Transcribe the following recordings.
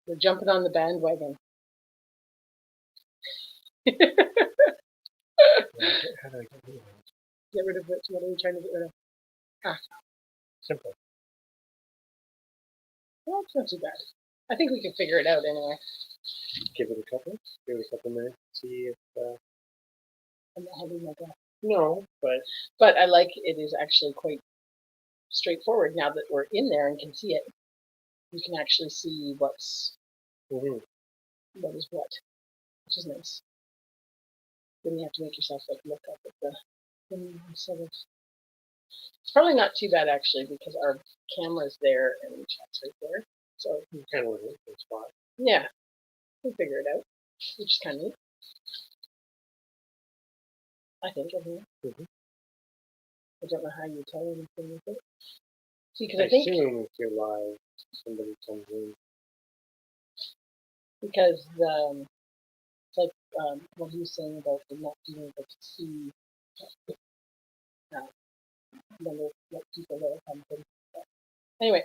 We're jumping on the bandwagon. How do I get rid of it? Get rid of it. What are we trying to get rid of? Simple. Well, it's not too bad. I think we can figure it out anyway. Give it a couple. Give it a couple minutes. See if. I'm not having my breath. No, But I like it is actually quite straightforward now that we're in there and can see it. You can actually see what's what is what, which is nice. Then you have to make yourself like look up at the sort of. It's probably not too bad actually because our camera's there and the chat's right there. So you kind of look at the spot. Yeah, we'll figure it out, which is kind of neat. I think I don't know how you tell anything with it. See, because I think assume if you're live, somebody comes in. Because it's like what he was saying about the not being able to see what people that come from. Anyway,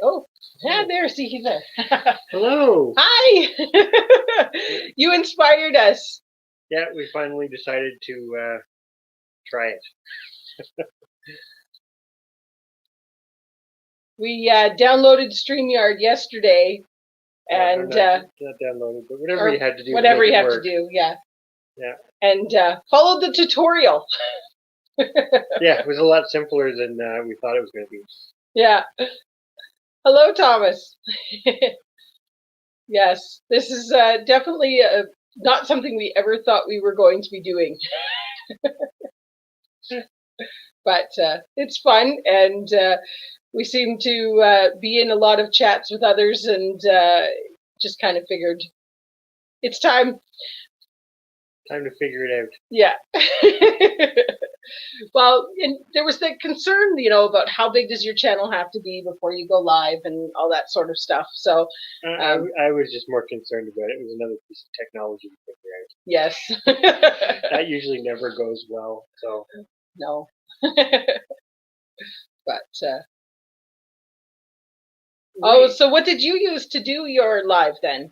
there, see, he's there. Hello! Hi! You inspired us. Yeah, we finally decided to try it. We downloaded StreamYard yesterday, and not downloaded, but whatever you had to do. Whatever you have to do, yeah. Yeah. And followed the tutorial. Yeah, it was a lot simpler than we thought it was going to be. Yeah. Hello, Thomas. Yes, this is definitely not something we ever thought we were going to be doing. But it's fun, and we seem to be in a lot of chats with others, and just kind of figured it's time. Time to figure it out. Yeah. Well, and there was the concern, about how big does your channel have to be before you go live and all that sort of stuff. So I was just more concerned about it. It was another piece of technology to figure out. Yes. That usually never goes well. So no. But so what did you use to do your live then?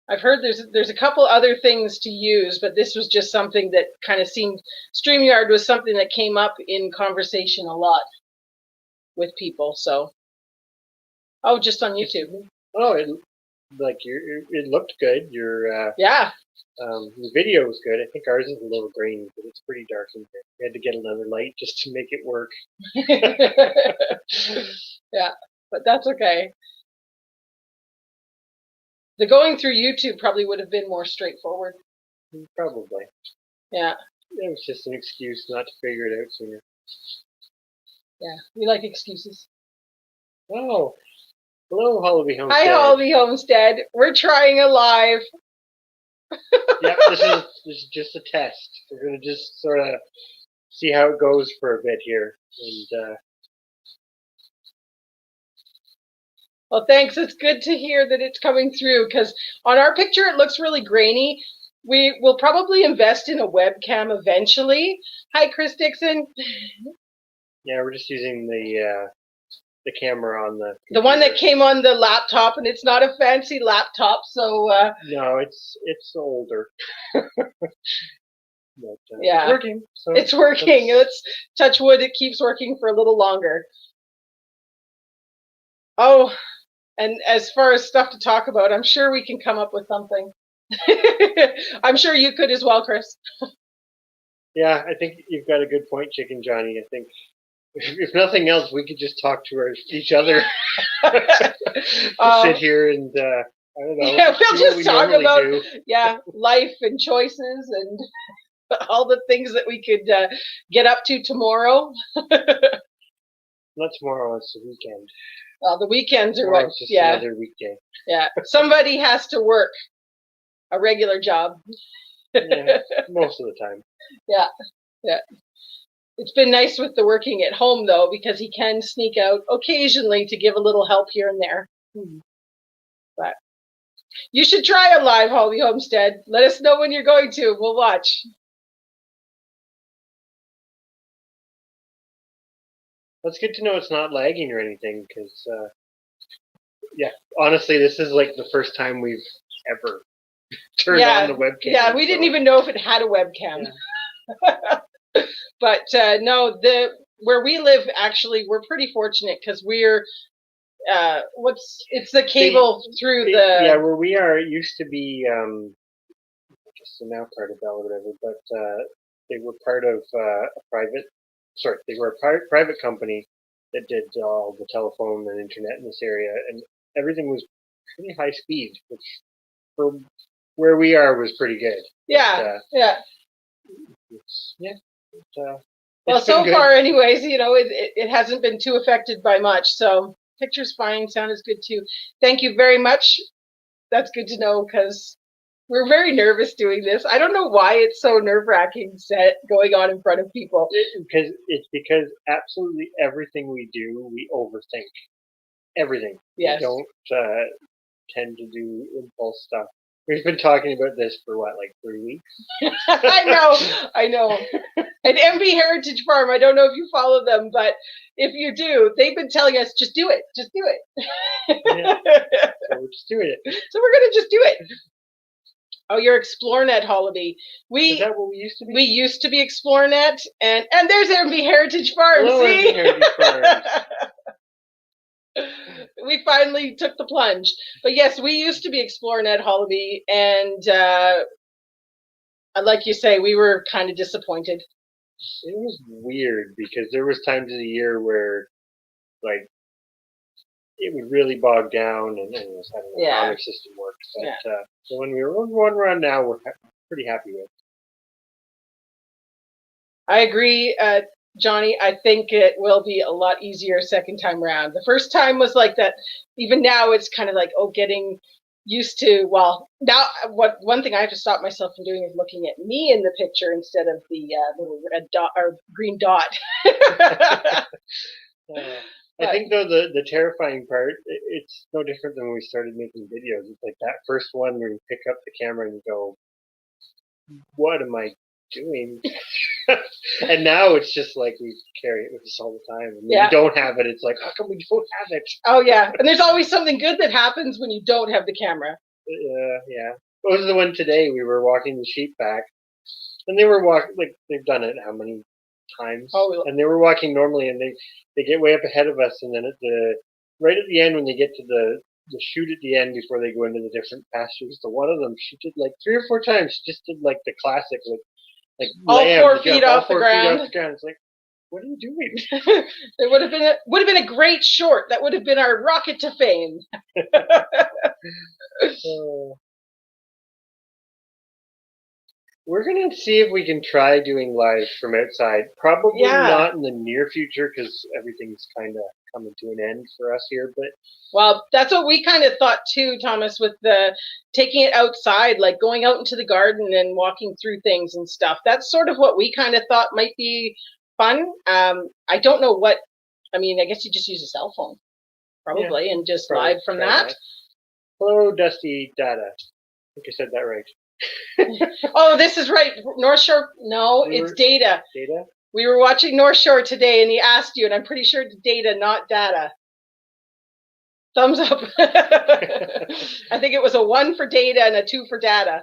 I've heard there's a couple other things to use, but this was just something that kind of seemed, StreamYard was something that came up in conversation a lot with people. So, just on YouTube. It looked good. Your the video was good. I think ours is a little grainy, but it's pretty dark in here. We had to get another light just to make it work. Yeah, but that's okay. The going through YouTube probably would have been more straightforward. Probably. Yeah. It was just an excuse not to figure it out sooner. Yeah, we like excuses. Oh, hello, Hollaby Homestead. Hi, Hollaby Homestead. We're trying a live. Yeah, this is just a test. We're gonna just sort of see how it goes for a bit here, and. Well, thanks. It's good to hear that it's coming through, because on our picture it looks really grainy. We will probably invest in a webcam eventually. Hi, Chris Dixon. Yeah, we're just using the camera on the computer. The one that came on the laptop, and it's not a fancy laptop, so no, it's older. But, yeah, it's working. So it's working. Let's touch wood. It keeps working for a little longer. Oh, and as far as stuff to talk about, I'm sure we can come up with something. I'm sure you could as well, Chris. Yeah, I think you've got a good point, Chicken Johnny. I think if nothing else, we could just talk to each other. Sit here and I don't know. Yeah, we'll just talk about life and choices and all the things that we could get up to tomorrow. Not tomorrow, it's the weekend. The weekends are what? Just another weekday. Yeah, somebody has to work a regular job. Yeah, most of the time. Yeah, yeah. It's been nice with the working at home though, because he can sneak out occasionally to give a little help here and there. But you should try a live Hollaby Homestead. Let us know when you're going to. We'll watch. That's good to know it's not lagging or anything, because, yeah, honestly, this is like the first time we've ever turned on the webcam. Yeah, we didn't even know if it had a webcam. Yeah. But no, where we live, actually, we're pretty fortunate because we're it's the cable through the... Yeah, where we are, it used to be, just now part of Bell or whatever, but they were part of they were a private company that did all the telephone and internet in this area, and everything was pretty high speed, which for where we are was pretty good. Yeah, yeah. Well, so far, anyways, it hasn't been too affected by much. So picture's fine, sound is good too. Thank you very much. That's good to know because we're very nervous doing this. I don't know why it's so nerve-wracking going on in front of people. Because absolutely everything we do, we overthink. Everything. Yes. We don't tend to do impulse stuff. We've been talking about this for what, like 3 weeks? I know. And MB Heritage Farm, I don't know if you follow them, but if you do, they've been telling us, just do it. Just do it. Yeah. So we're just doing it. So we're going to just do it. Oh, you're ExploreNet, Holiday. Is that what we used to be? We used to be ExploreNet, and there's MB Heritage Farm. Hello, see? MB Heritage Farm. We finally took the plunge. But yes, we used to be ExploreNet, Holiday, and like you say, we were kind of disappointed. It was weird because there was times of the year where, like, it would really bog down, and it was having how our system works. But so when we were on one run now, we're pretty happy with. I agree, Johnny. I think it will be a lot easier second time around. The first time was like that. Even now, it's kind of like, getting used to. Well, now one thing I have to stop myself from doing is looking at me in the picture instead of the little red dot or green dot. I think though the terrifying part, it's no different than when we started making videos. It's like that first one where you pick up the camera and you go, "What am I doing?" And now it's just like we carry it with us all the time. And when you don't have it, it's like, how come we don't have it? Oh yeah, and there's always something good that happens when you don't have the camera. Yeah. What was the one today? We were walking the sheep back, and they were walking like they've done it how many times? And they were walking normally, and they get way up ahead of us, and then right at the end when they get to the chute at the end before they go into the different pastures, the one of them she did like 3 or 4 times. She just did like the classic like all lamb, 4 feet off the ground. It's like, what are you doing? It would have been a great short. That would have been our rocket to fame. We're going to see if we can try doing live from outside. Probably not in the near future because everything's kind of coming to an end for us here. But well, that's what we kind of thought too, Thomas, with the taking it outside, like going out into the garden and walking through things and stuff. That's sort of what we kind of thought might be fun. I don't know what. I mean, I guess you just use a cell phone, probably, and just live from that. Hello, Dusty Data. I think I said that right. Oh, this is right. North Shore. No, it's Data. Data? We were watching North Shore today, and he asked you, and I'm pretty sure it's Data, not Data. Thumbs up. I think it was a 1 for Data and a 2 for Data.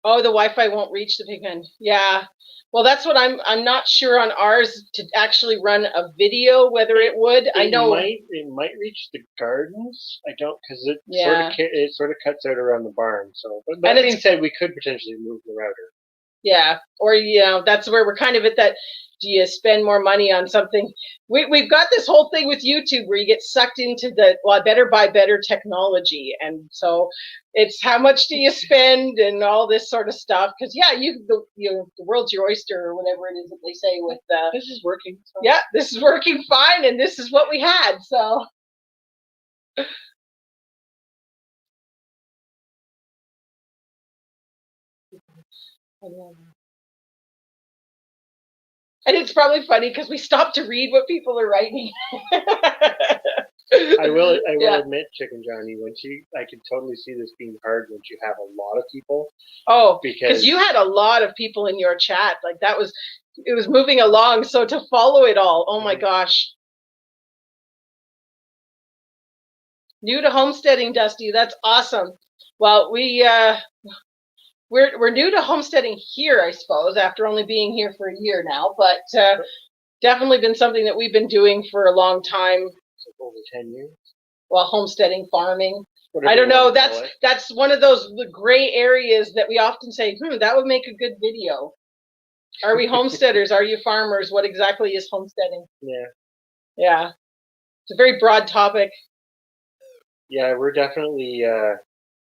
Oh, the Wi-Fi won't reach the pigmen. Yeah. Well, that's what I'm not sure on ours to actually run a video whether it would. I know it might reach the gardens. I don't because it sort of cuts out around the barn. So, but that being said, we could potentially move the router. Yeah, or that's where we're kind of at that. Do you spend more money on something? We've got this whole thing with YouTube where you get sucked into I better buy better technology, and so it's how much do you spend and all this sort of stuff. Because the world's your oyster or whatever it is that they say. With this is working. So. Yeah, this is working fine, and this is what we had. So. And it's probably funny because we stopped to read what people are writing. I will admit, Chicken Johnny, I could totally see this being hard once you have a lot of people. Oh, because you had a lot of people in your chat. Like that was it was moving along. So to follow it all, oh my gosh. New to homesteading, Dusty. That's awesome. Well, we're new to homesteading here, I suppose, after only being here for a year now. But definitely been something that we've been doing for a long time. Over 10 years. Well, homesteading, farming. I don't know. That's one of those gray areas that we often say, that would make a good video. Are we homesteaders? Are you farmers? What exactly is homesteading? Yeah. Yeah. It's a very broad topic. Yeah, we're definitely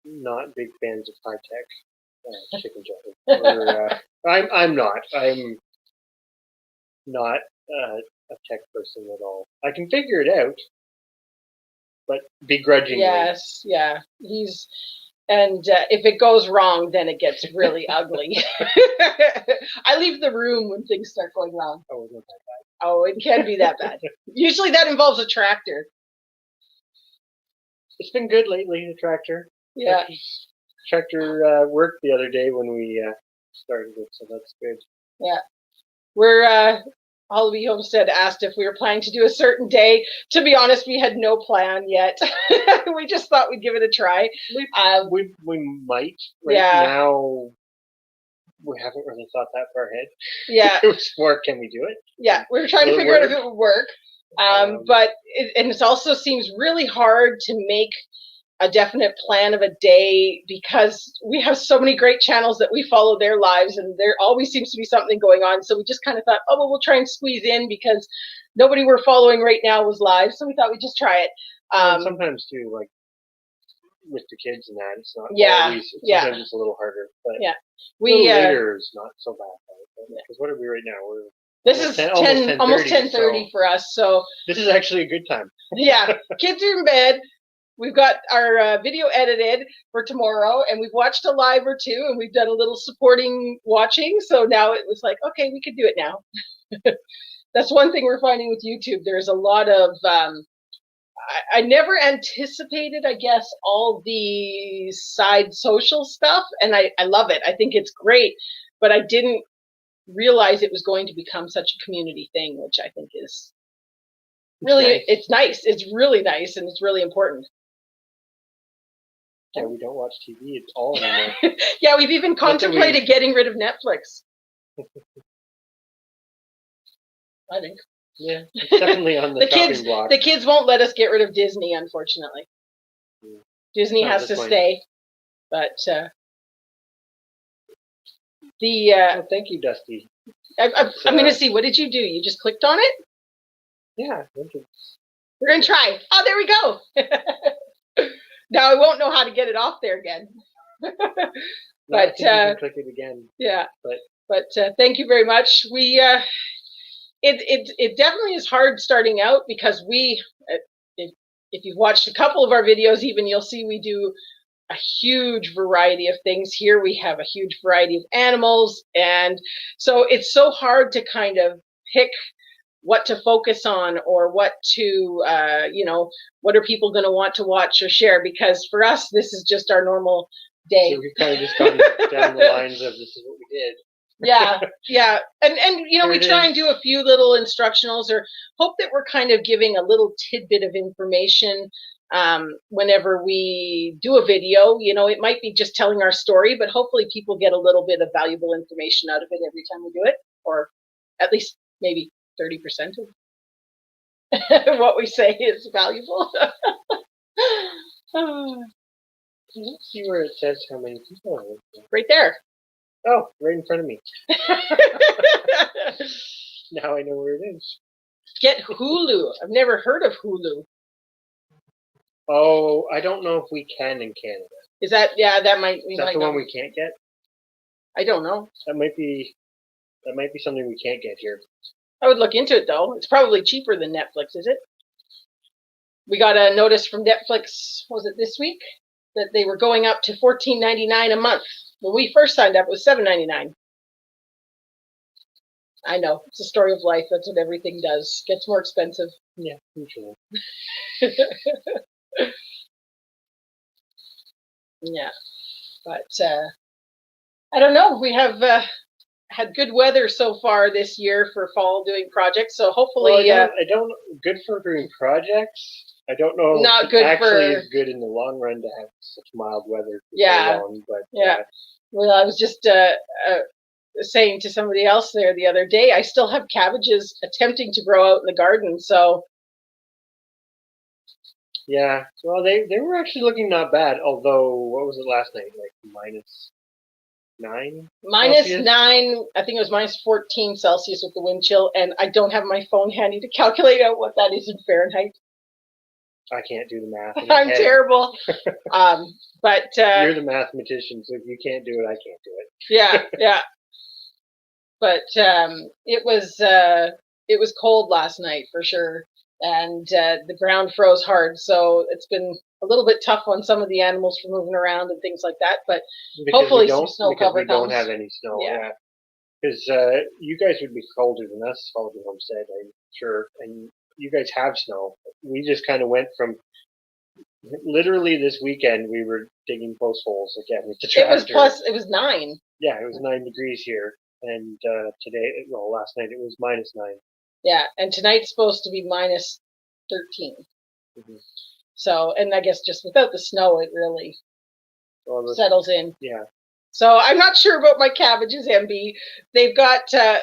not big fans of high tech chicken jumping. I'm not. I'm not a tech person at all. I can figure it out, but begrudgingly. Yes, yeah. If it goes wrong, then it gets really ugly. I leave the room when things start going wrong. Oh, it's not that bad. Oh, it can be that bad. Usually that involves a tractor. It's been good lately, the tractor. Yeah. Tractor worked the other day when we started it, so that's good. Yeah. We're HULU Homestead asked if we were planning to do a certain day. To be honest, we had no plan yet. We just thought we'd give it a try. We might. Right now, we haven't really thought that far ahead. Yeah. It was more, can we do it? Yeah, we were trying to figure out if it would work. But it also seems really hard to make a definite plan of a day because we have so many great channels that we follow their lives and there always seems to be something going on. So we just kind of thought, oh, well, we'll try and squeeze in because nobody we're following right now was live. So we thought we'd just try it. Sometimes too, like with the kids and that, it's not always, sometimes it's a little harder. But later is not so bad. Because what are we right now? This is almost 10:30 for us. So this is actually a good time. Yeah, kids are in bed. We've got our video edited for tomorrow, and we've watched a live or two, and we've done a little supporting watching. So now it was like, okay, we could do it now. That's one thing we're finding with YouTube. There's a lot of, I never anticipated, I guess, all the side social stuff, and I love it. I think it's great, but I didn't realize it was going to become such a community thing, which I think is really, it's nice. It's really nice, and it's really important. Yeah, we don't watch TV at all anymore. Yeah, we've even contemplated getting rid of Netflix. I think. Yeah, it's definitely on the chopping block. The kids won't let us get rid of Disney, unfortunately. Yeah. Disney has to stay. But well, thank you, Dusty. I'm going to see. What did you do? You just clicked on it? Yeah. We're going to try. Oh, there we go. Now I won't know how to get it off there again. But you can click it again. Yeah. But thank you very much. We it definitely is hard starting out because if you've watched a couple of our videos, even you'll see we do a huge variety of things here. We have a huge variety of animals, and so it's so hard to kind of pick what to focus on or what to, what are people going to want to watch or share? Because for us, this is just our normal day. So we've kind of just gone down the lines of this is what we did. Yeah. And we try and do a few little instructionals or hope that we're kind of giving a little tidbit of information whenever we do a video. It might be just telling our story, but hopefully people get a little bit of valuable information out of it every time we do it, or at least maybe 30% of what we say is valuable. Let's see where it says how many people are listening. Right there. Oh, right in front of me. Now I know where it is. Get HULU. I've never heard of HULU. Oh, I don't know if we can in Canada. Is that, that might... Is that the one we can't get? I don't know. That might be something we can't get here. I would look into it, though. It's probably cheaper than Netflix, is it? We got a notice from Netflix, was it this week, that they were going up to $14.99 a month. When we first signed up, it was $7.99. I know. It's a story of life. That's what everything does. Gets more expensive. Yeah, usually. Yeah. But I don't know. We have had good weather so far this year for fall doing projects. So hopefully, well, I don't. Good for doing projects. I don't know. Not if good it actually for. Is good in the long run to have such mild weather. Yeah. So long, but yeah. Well, I was just saying to somebody else there the other day, I still have cabbages attempting to grow out in the garden. So. Yeah. Well, they were actually looking not bad. Although, what was it last night? Like -9. -9. I think it was -14 Celsius with the wind chill, and I don't have my phone handy to calculate out what that is in Fahrenheit. I can't do the math. I'm terrible. But you're the mathematician, so if you can't do it, I can't do it. Yeah. But it was cold last night for sure, and the ground froze hard, so it's been a little bit tough on some of the animals for moving around and things like that. But because hopefully some snow cover comes. We don't have any snow. Yeah. Because you guys would be colder than us, Falconer Homestead, I'm sure, and you guys have snow. We just kind of went from literally this weekend we were digging post holes again with the tractor. It was 9. Yeah, it was 9 degrees here, and last night it was -9. Yeah, and tonight's supposed to be -13. Mm-hmm. So, and I guess just without the snow, it really settles in. Yeah. So I'm not sure about my cabbages, MB. They've got the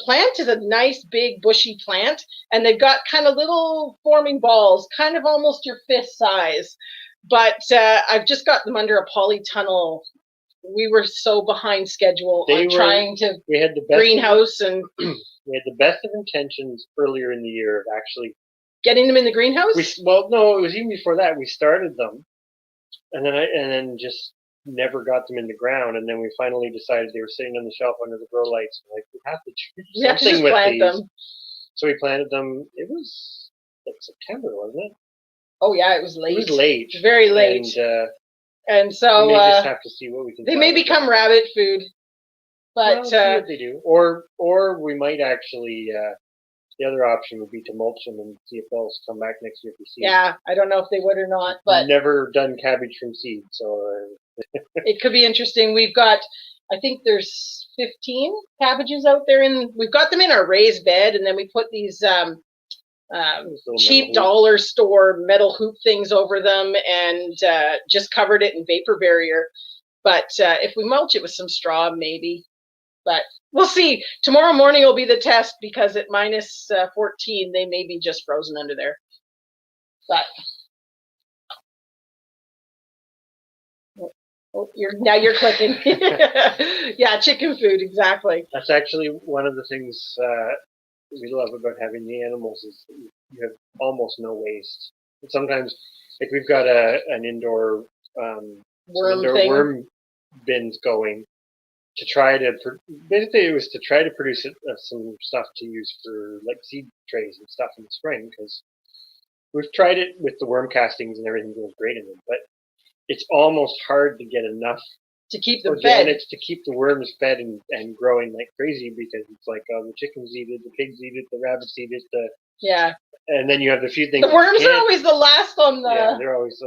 plant is a nice big bushy plant, and they've got kind of little forming balls, kind of almost your fist size. But I've just got them under a polytunnel. We were so behind schedule trying to greenhouse, and we had the best of intentions earlier in the year of actually getting them in the greenhouse. No, it was even before that. We started them, and then just never got them in the ground, and then we finally decided they were sitting on the shelf under the grow lights. Like, we have to do something with these. Them. So we planted them. It was like September, wasn't it? Oh yeah, it was late. It was late, very late. And so we may just have to see what we can. They may become rabbit food, but see what they do, or we might actually. The other option would be to mulch them and see if they'll come back next year for seed. Yeah, I don't know if they would or not, but never done cabbage from seed, so it could be interesting. We've got, I think there's 15 cabbages out there, we've got them in our raised bed, and then we put these cheap dollar store metal hoop things over them, and just covered it in vapor barrier. But if we mulch it with some straw, maybe. But we'll see. Tomorrow morning will be the test, because at -14 they may be just frozen under there. But now you're clicking. Yeah, chicken food, exactly. That's actually one of the things we love about having the animals, is that you have almost no waste. And sometimes, like, we've got an indoor worm bins going. To try to basically, it was to try to produce some stuff to use for like seed trays and stuff in the spring, because we've tried it with the worm castings and everything goes great in them, but it's almost hard to get enough to keep them organics fed. To keep the worms fed and growing like crazy, because it's like the chickens eat it, the pigs eat it, the rabbits eat it, and then you have the few things. The worms are always the last on the. Yeah, they're always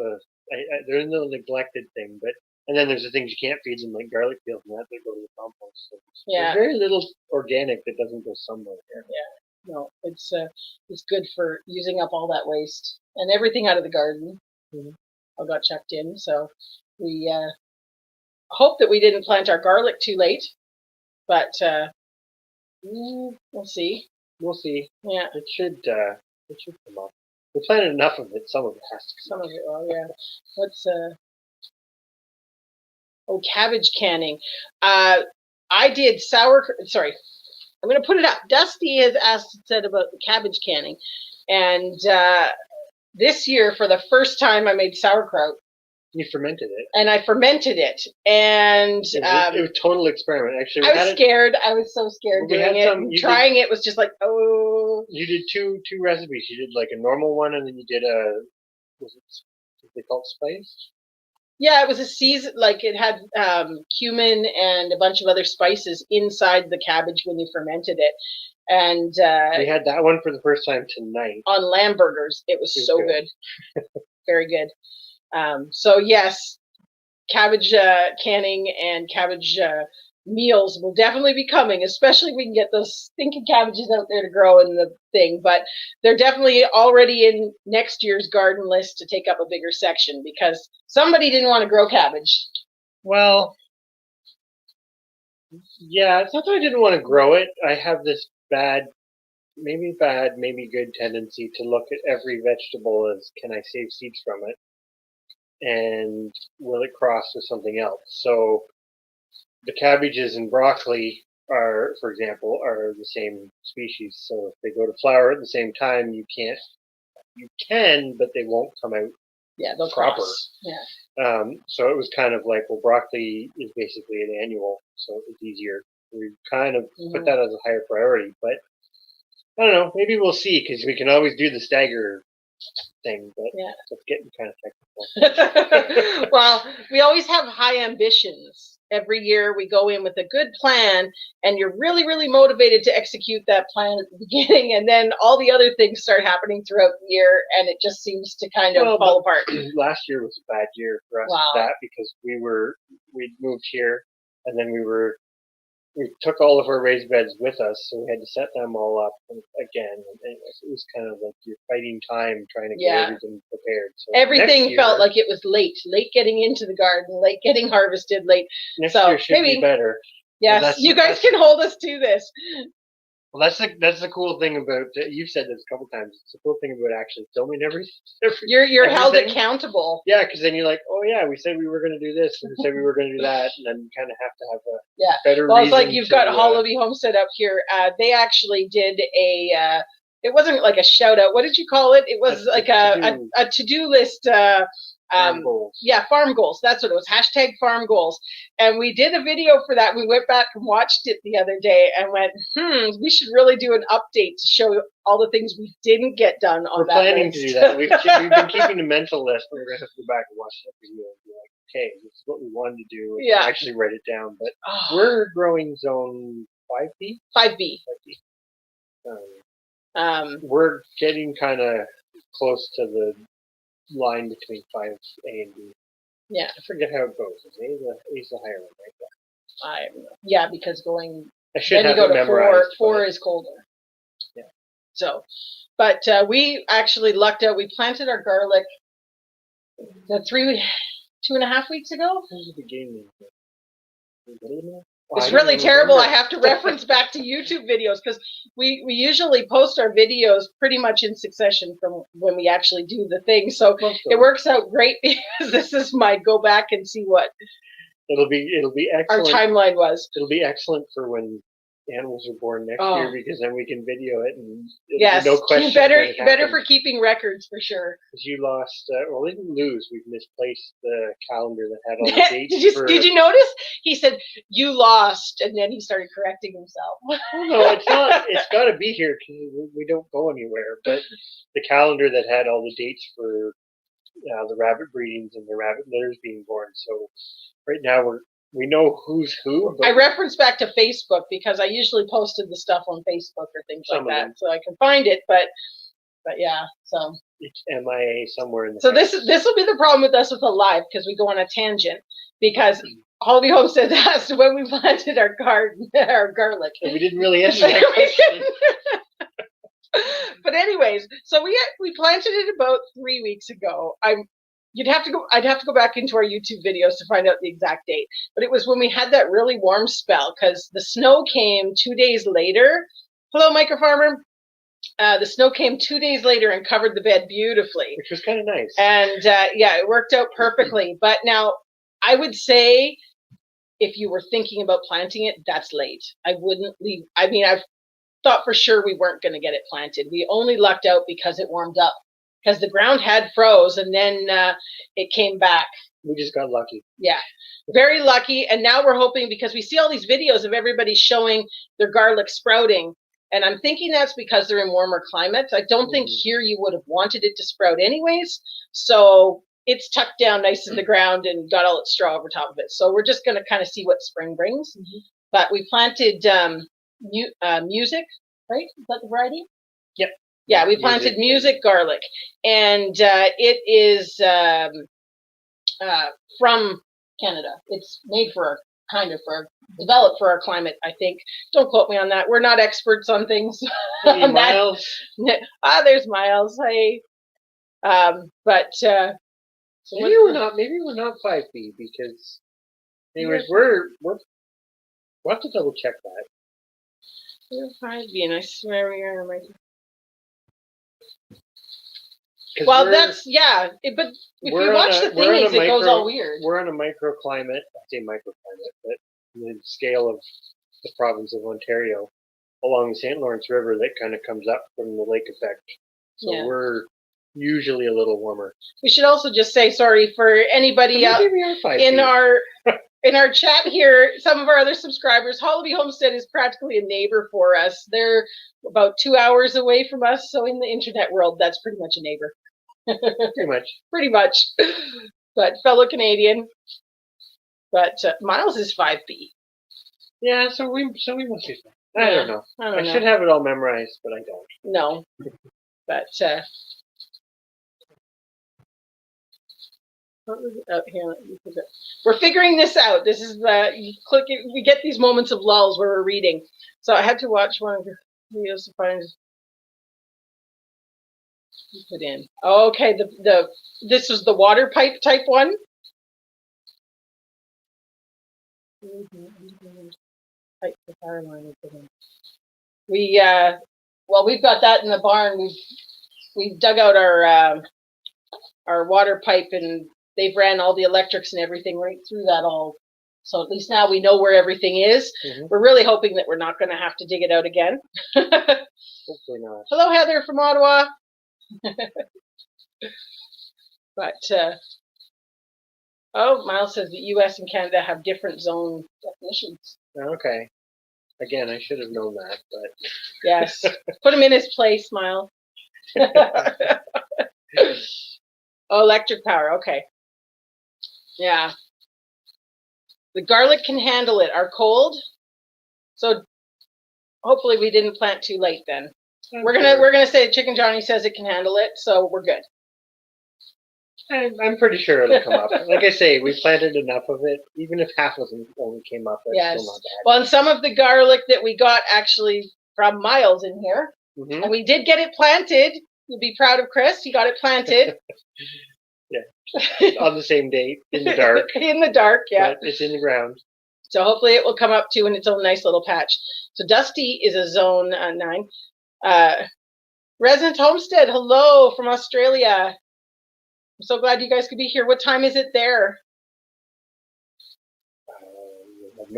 they're a little neglected thing, but. And then there's the things you can't feed them, like garlic peels and that, they go to the compost. So there's very little organic that doesn't go somewhere there. Yeah, no, it's good for using up all that waste, and everything out of the garden all got checked in. So we hope that we didn't plant our garlic too late, but we'll see. We'll see. Yeah, it should come up. We planted enough of it. Some of it has to come. Some of it, well, yeah. Let's cabbage canning. I did sorry, I'm going to put it up. Dusty has said about the cabbage canning. And this year, for the first time, I made sauerkraut. You fermented it. And I fermented it. And it was a total experiment. Actually, I was scared. I was so scared doing it. Trying it was just like, oh. You did two recipes. You did like a normal one, and then you did what they call it, spice? Yeah, it was a season, like it had cumin and a bunch of other spices inside the cabbage when you fermented it. And we had that one for the first time tonight. On lamb burgers. It was so good. Very good. So yes, cabbage canning and cabbage meals will definitely be coming, especially if we can get those stinking cabbages out there to grow in the thing. But they're definitely already in next year's garden list to take up a bigger section because somebody didn't want to grow cabbage. Well, yeah, it's not that I didn't want to grow it. I have this maybe good tendency to look at every vegetable as, can I save seeds from it? And will it cross with something else? So the cabbages and broccoli are, for example, are the same species. So if they go to flower at the same time, you can, but they won't come out they'll proper. Cross. Yeah. So it was kind of like, well, broccoli is basically an annual, so it's easier. We kind of put that as a higher priority, but I don't know. Maybe we'll see, because we can always do the stagger thing, but it's getting kind of technical. Well, we always have high ambitions. Every year we go in with a good plan, and you're really, really motivated to execute that plan at the beginning, and then all the other things start happening throughout the year, and it just seems to kind of fall apart. Last year was a bad year for us, because we moved here, and then we took all of our raised beds with us, so we had to set them all up again. And it was kind of like you're fighting time trying to get everything prepared. So everything felt like it was late getting into the garden, late getting harvested, late. Next year should be better. Yes, well, you guys can hold us to this. Well, that's the cool thing about, you've said this a couple times, it's the cool thing about actually filming everything. You're held accountable. Yeah, because then you're like, oh yeah, we said we were going to do this, and we said we were going to do that, and then you kind of have to have a better Well, it's like you've got HULU Homestead up here. They actually did a, it wasn't like a shout out. What did you call it? It was like a to-do list. Farm goals. Yeah, farm goals. That's what it was. # farm goals. And we did a video for that. We went back and watched it the other day and went, we should really do an update to show all the things we didn't get done on that list. We're planning to do that. We've been keeping a mental list. We're going to have to go back and watch that video and be like, okay, this is what we wanted to do. And actually write it down. But we're growing zone 5B? 5B. We're getting kind of close to the line between 5A and B. Yeah. I forget how it goes. A's the higher one, right? Yeah, because going. I should have it memorized. 4 is colder. Yeah. So, but we actually lucked out. We planted our garlic 2.5 weeks ago. It's really terrible. I have to reference back to YouTube videos because we usually post our videos pretty much in succession from when we actually do the thing. So it works out great because this is my go back and see what it'll be excellent. Our timeline was. It'll be excellent for when animals are born next year, because then we can video it and no question. Better for keeping records for sure. Because you lost, well, we didn't lose. We've misplaced the calendar that had all the dates. Did you notice? He said you lost, and then he started correcting himself. Well, no, it's not. It's got to be here because we don't go anywhere. But the calendar that had all the dates for the rabbit breedings and the rabbit litters being born. So right now we know who's who. I reference back to Facebook because I usually posted the stuff on Facebook or things like that, so I can find it. But yeah, so it's MIA somewhere in the. So this will be the problem with us with a live because we go on a tangent because HULU Homestead asked when we planted our garden, our garlic. And we didn't really answer that question. But anyways, so we planted it about 3 weeks ago. I'd have to go back into our YouTube videos to find out the exact date. But it was when we had that really warm spell because the snow came 2 days later. Hello, Micro Farmer. The snow came 2 days later and covered the bed beautifully. Which was kind of nice. And it worked out perfectly. But now I would say if you were thinking about planting it, that's late. I wouldn't leave. I mean, I've thought for sure we weren't going to get it planted. We only lucked out because it warmed up. Because the ground had froze and then it came back. We just got lucky. Yeah, very lucky. And now we're hoping because we see all these videos of everybody showing their garlic sprouting. And I'm thinking that's because they're in warmer climates. I don't think here you would have wanted it to sprout anyways. So it's tucked down nice in the ground and got all its straw over top of it. So we're just going to kind of see what spring brings. But we planted music, right? Is that the variety? Yep. Yeah, we planted music garlic, and it is from Canada. It's made for developed for our climate, I think. Don't quote me on that. We're not experts on things. Hey, Myles. There's Myles. Hey. But so maybe we're not 5B because anyways, we'll have to double check that. We're 5B, and I swear we are. Well, that's but if you watch the thingies, it goes all weird. We're on a microclimate. I say microclimate, but the scale of the province of Ontario along the St. Lawrence River that kind of comes up from the lake effect. So we're usually a little warmer. We should also just say sorry for anybody out in our chat here. Some of our other subscribers, HULU Homestead is practically a neighbor for us. They're about 2 hours away from us, so in the internet world, that's pretty much a neighbor. Pretty much. But fellow Canadian. But Myles is 5B. Yeah, so we must be fine. I don't know. I should have it all memorized, but I don't. No. But what was it? Oh, here, we're figuring this out. This is we get these moments of lulls where we're reading. So I had to watch one of the videos to find put in. Okay, this was the water pipe type one. Pipe the fire line. We we've got that in the barn. We've dug out our water pipe, and they've ran all the electrics and everything right through that all. So at least now we know where everything is. We're really hoping that we're not going to have to dig it out again. Hopefully not. Hello, Heather from Ottawa. But Myles says the U.S. and Canada have different zone definitions. Okay. Again, I should have known that, but yes, put him in his place, Myles. Electric power. Okay. Yeah. The garlic can handle it. Our cold. So hopefully we didn't plant too late then. We're gonna say Chicken Johnny says it can handle it, so we're good. I'm pretty sure it'll come up. Like I say, we planted enough of it. Even if half of them only came up, that's still not bad. Well, and some of the garlic that we got actually from Myles in here, and we did get it planted. You'll be proud of Chris. He got it planted. Yeah, on the same date, in the dark. In the dark, yeah. But it's in the ground. So hopefully it will come up too in its own nice little patch. So Dusty is a zone 9. Resident Homestead, hello from Australia. I'm so glad you guys could be here. What time is it there?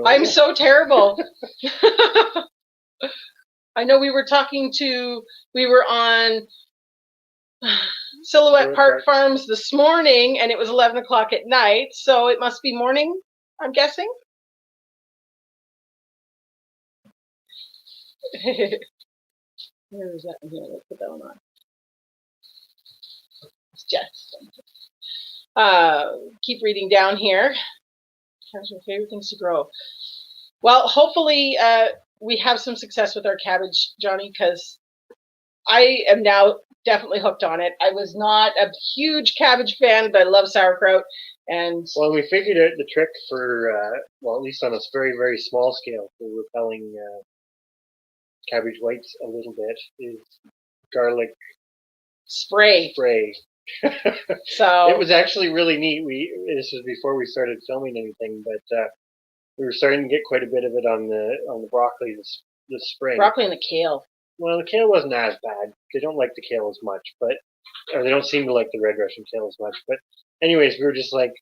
I'm so terrible. I know we were on Silhouette Park Farms this morning, and it was 11 o'clock at night, so it must be morning, I'm guessing. Where is that in here? Let's put that one on. It's Jess. Keep reading down here. How's your favorite things to grow? Well, hopefully we have some success with our cabbage, Johnny, because I am now definitely hooked on it. I was not a huge cabbage fan, but I love sauerkraut. And well, we figured out the trick for, at least on a very, very small scale for repelling cabbage whites a little bit is garlic spray. So it was actually really neat. This was before we started filming anything, but we were starting to get quite a bit of it on the broccoli this spring. Broccoli and the kale. Well, the kale wasn't as bad. They don't like the kale as much, or they don't seem to like the red Russian kale as much. But anyways, we were just like,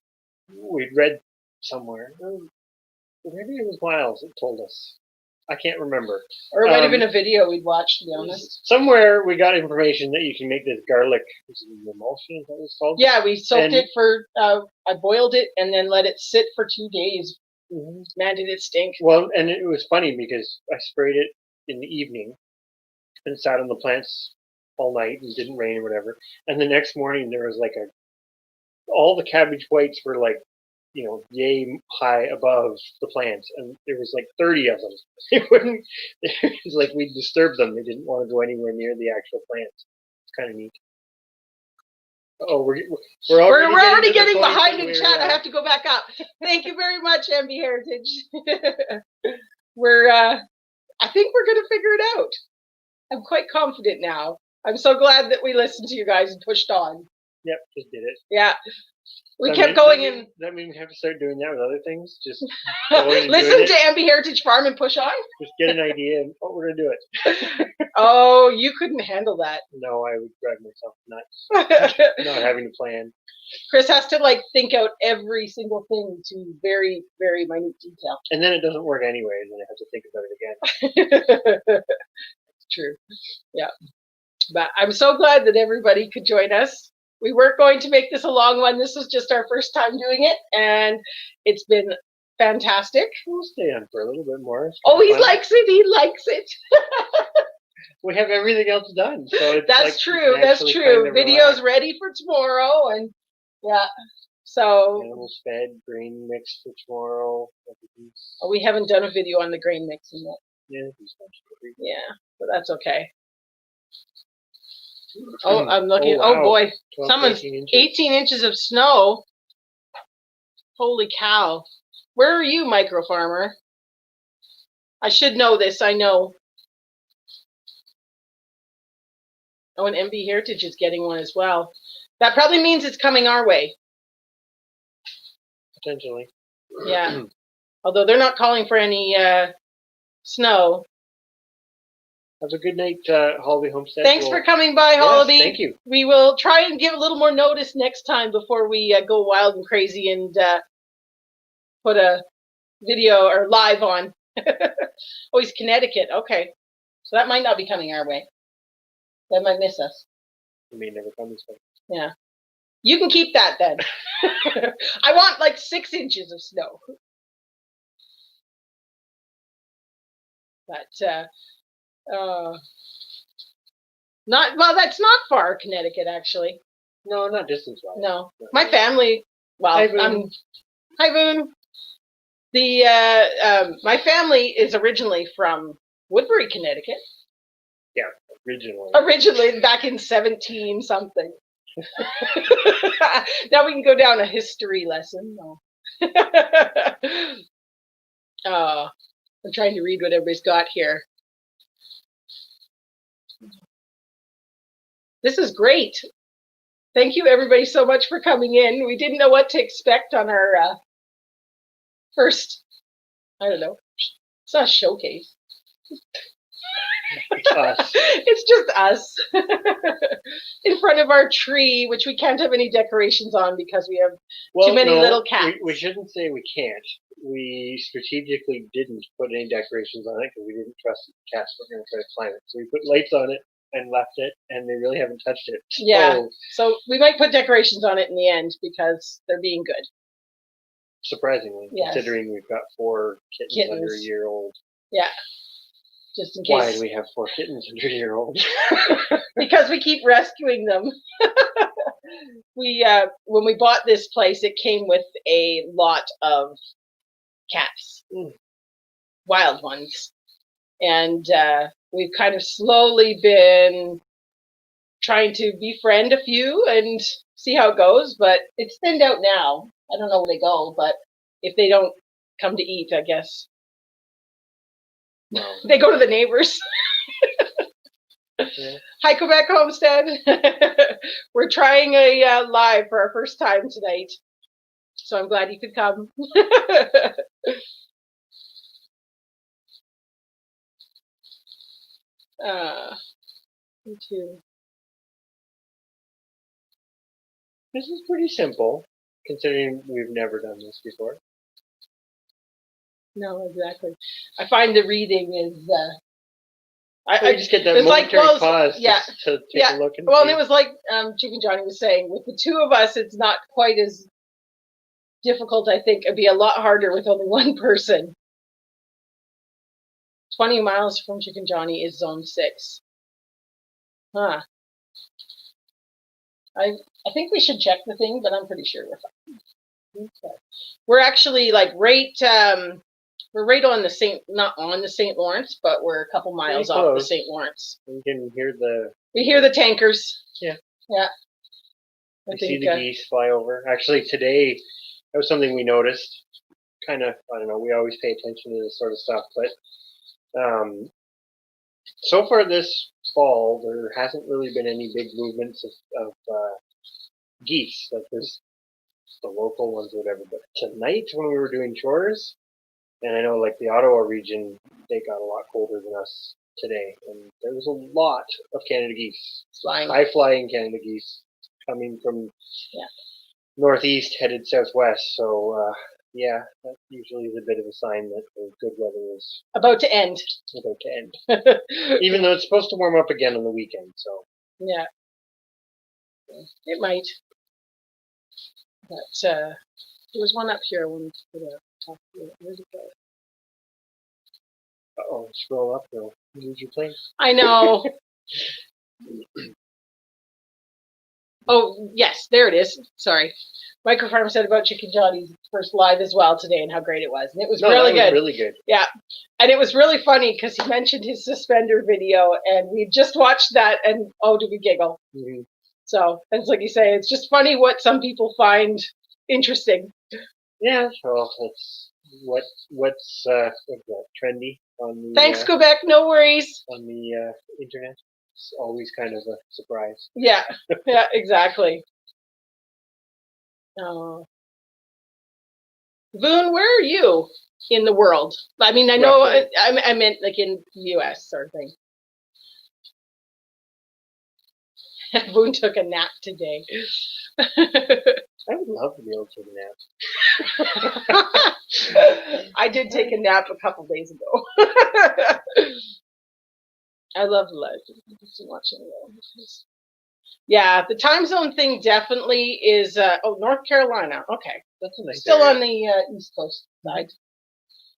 we'd read somewhere, maybe it was Myles that told us. I can't remember. Or it might have been a video we'd watched, to be honest. Somewhere we got information that you can make this garlic emulsion, is that what it's called? Yeah, we soaked it for, I boiled it and then let it sit for 2 days. Man, did it stink. Well, and it was funny because I sprayed it in the evening and sat on the plants all night and didn't rain or whatever. And the next morning there was like all the cabbage whites were like, yay high above the plants, and there was like 30 of them. It was like we disturbed them. They didn't want to go anywhere near the actual plants. It's kind of neat. Oh, we're already getting behind in chat. I have to go back up. Thank you very much, MB Heritage. I think we're going to figure it out. I'm quite confident now. I'm so glad that we listened to you guys and pushed on. Yep, just did it. Yeah. We kept going in. That means we have to start doing that with other things? Just listen to MB Heritage Farm and push on? Just get an idea and, we're going to do it. Oh, you couldn't handle that. No, I would drive myself nuts. Not having a plan. Chris has to think out every single thing to very, very minute detail. And then it doesn't work anyways, and I have to think about it again. It's true. Yeah. But I'm so glad that everybody could join us. We weren't going to make this a long one. This was just our first time doing it, and it's been fantastic. We'll stay on for a little bit more. Oh, he likes it. He likes it. We have everything else done. So it's That's true. That's true. Video's ready for tomorrow, and yeah. So animals fed, grain mix for tomorrow. Oh, we haven't done a video on the grain mixing yet. Yeah, but that's okay. Oh, I'm looking. Oh, wow. Boy, 18 inches of snow. Holy cow! Where are you, micro farmer? I should know this. I know. Oh, and MB Heritage is getting one as well. That probably means it's coming our way. Potentially. Yeah. Although they're not calling for any snow. Have a good night, Holly Homestead. Thanks for coming by, Holly. Yes, thank you. We will try and give a little more notice next time before we go wild and crazy and put a video or live on. Oh, he's Connecticut. Okay. So that might not be coming our way. That might miss us. It may never come this way. Yeah. You can keep that then. I want 6 inches of snow. But that's not far, Connecticut, actually. No, not distance-wise. No. My family, Hi, Voon. Hi, Voon. My family is originally from Woodbury, Connecticut. Yeah, originally. Originally, back in 17 something. Now we can go down a history lesson. No. I'm trying to read what everybody's got here. This is great. Thank you, everybody, so much for coming in. We didn't know what to expect on our first, I don't know, it's not a showcase. It's just us in front of our tree, which we can't have any decorations on because we have too many little cats. We shouldn't say we can't. We strategically didn't put any decorations on it because we didn't trust the cats were going to try to climb it. So we put lights on it and left it, and they really haven't touched it. Yeah, so we might put decorations on it in the end because they're being good. Surprisingly, yes. Considering we've got 4 kittens under a year old. Yeah. Just in case. Why do we have 4 kittens under a year old? Because we keep rescuing them. When we bought this place, it came with a lot of cats, wild ones, and we've kind of slowly been trying to befriend a few and see how it goes. But it's thinned out now. I don't know where they go, but if they don't come to eat, I guess. They go to the neighbors. Yeah. Hi, Quebec Homestead. We're trying a live for our first time tonight, so I'm glad you could come. Me too. This is pretty simple, considering we've never done this before. No, exactly. I find the reading is. I just get that momentary pause to take a look. And and it was like Chicken Johnny was saying, with the 2 of us, it's not quite as difficult. I think it'd be a lot harder with only 1 person. 20 miles from Chicken Johnny is Zone 6. Huh. I think we should check the thing, but I'm pretty sure we're fine. Okay. We're actually we're right on the not on the St. Lawrence, but we're a couple miles off the St. Lawrence. You can hear we hear the tankers. Yeah. Yeah. You see the geese fly over. Actually, today, that was something we noticed. Kind of, I don't know, we always pay attention to this sort of stuff, but so far this fall, there hasn't really been any big movements of geese. Like there's the local ones or whatever. But tonight when we were doing chores, and I know like the Ottawa region, they got a lot colder than us today, and there was a lot of Canada geese, high-flying Canada geese coming from northeast headed southwest. So yeah, that usually is a bit of a sign that the good weather is about to end. Even though it's supposed to warm up again on the weekend. So yeah, it might. But there was one up here I wanted to put a talk to. Where'd it go? Uh-oh, scroll up, though. Lose your place. I know. Oh, yes, there it is. Sorry. Microfarm said about Chicken Johnny's first live as well today and how great it was. And it was really good. Really good. Yeah. And it was really funny because he mentioned his suspender video and we just watched that and oh, did we giggle. Mm-hmm. So, it's like you say, it's just funny what some people find interesting. Yeah, well, it's what's trendy on the Thanks, Quebec, no worries. On the internet. It's always kind of a surprise. Yeah, yeah, exactly. Oh. Voon, where are you in the world? I mean, I know I meant like in the US sort of thing. Voon took a nap today. I would love to be able to take a nap. I did take a nap a couple days ago. I love life. Watching yeah, the time zone thing definitely is. North Carolina. Okay, that's a nice still area. On the East Coast side.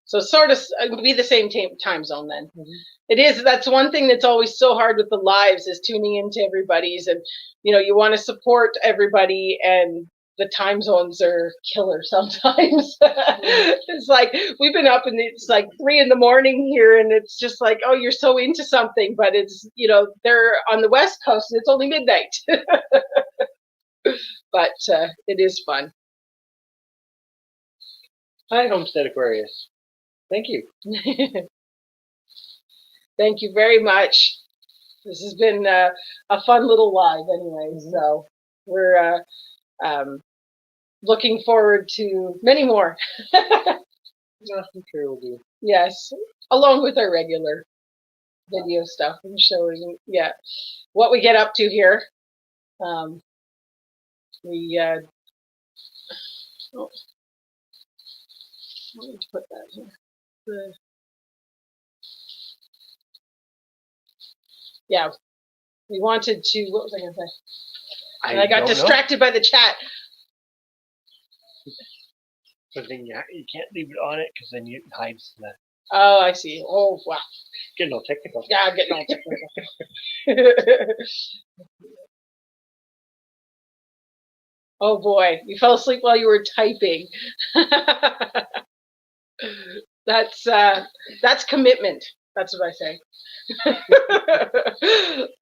So sort of be the same time zone then. Mm-hmm. It is. That's one thing that's always so hard with the lives is tuning into everybody's, and you want to support everybody, and the time zones are killer sometimes. It's like we've been up and it's like 3 a.m. here, and it's just like, oh, you're so into something, but it's they're on the West Coast and it's only midnight. But it is fun. Hi, Homestead Aquarius. Thank you. Thank you very much. This has been a fun little live anyway, so we're looking forward to many more. Yeah, I'm sure we'll do. Yes, along with our regular video stuff and showing, what we get up to here. We I need to put that here. We wanted to. What was I going to say? And I got distracted by the chat. But then you can't leave it on it because then it hides the. Oh, I see. Oh, wow. Getting all technical. Yeah, I'm getting all technical. Oh boy, you fell asleep while you were typing. That's commitment. That's what I say.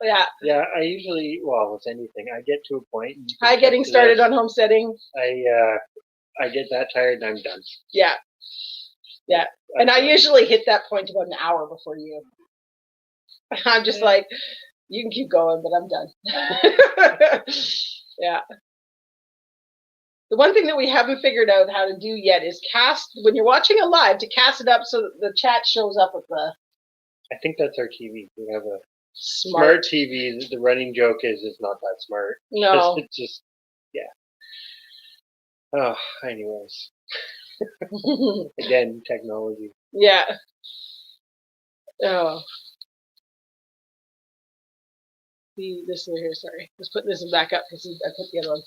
Yeah. Yeah, I usually, with anything, I get to a point. Hi, getting started on homesteading. I get that tired and I'm done. Yeah. Yeah. And I usually hit that point about an hour before you. I'm just like, you can keep going, but I'm done. Yeah. The one thing that we haven't figured out how to do yet is cast, when you're watching a live, to cast it up so that the chat shows up with the... I think that's our TV. We have a smart TV. The running joke is it's not that smart. No. It's just, Oh, anyways. Again, technology. Yeah. Oh. This one here, sorry. Let's put this one back up because I put the other one.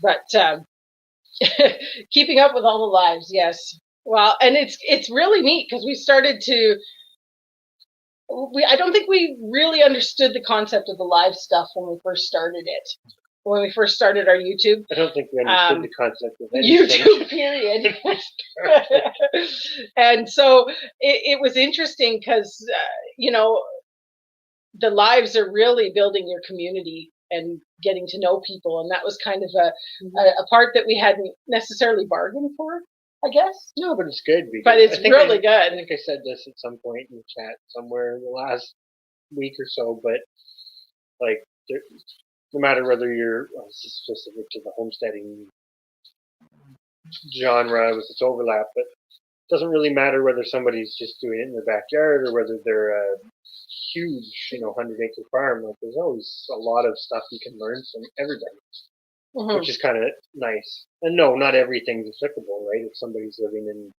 But keeping up with all the lives, yes. Well, and it's really neat because we started to. I don't think we really understood the concept of the live stuff when we first started it. When we first started our YouTube. I don't think we understood the concept of anything. YouTube, period. And so it was interesting because, the lives are really building your community and getting to know people, and that was kind of a part that we hadn't necessarily bargained for, I guess. No, but it's good. But it's really good. I think I said this at some point in the chat somewhere in the last week or so, but like, no matter whether you're specific to the homesteading genre with its overlap, but it doesn't really matter whether somebody's just doing it in their backyard or whether they're a huge, 100-acre farm. Like, there's always a lot of stuff you can learn from everybody, which is kind of nice. And no, not everything's applicable, right? If somebody's living in,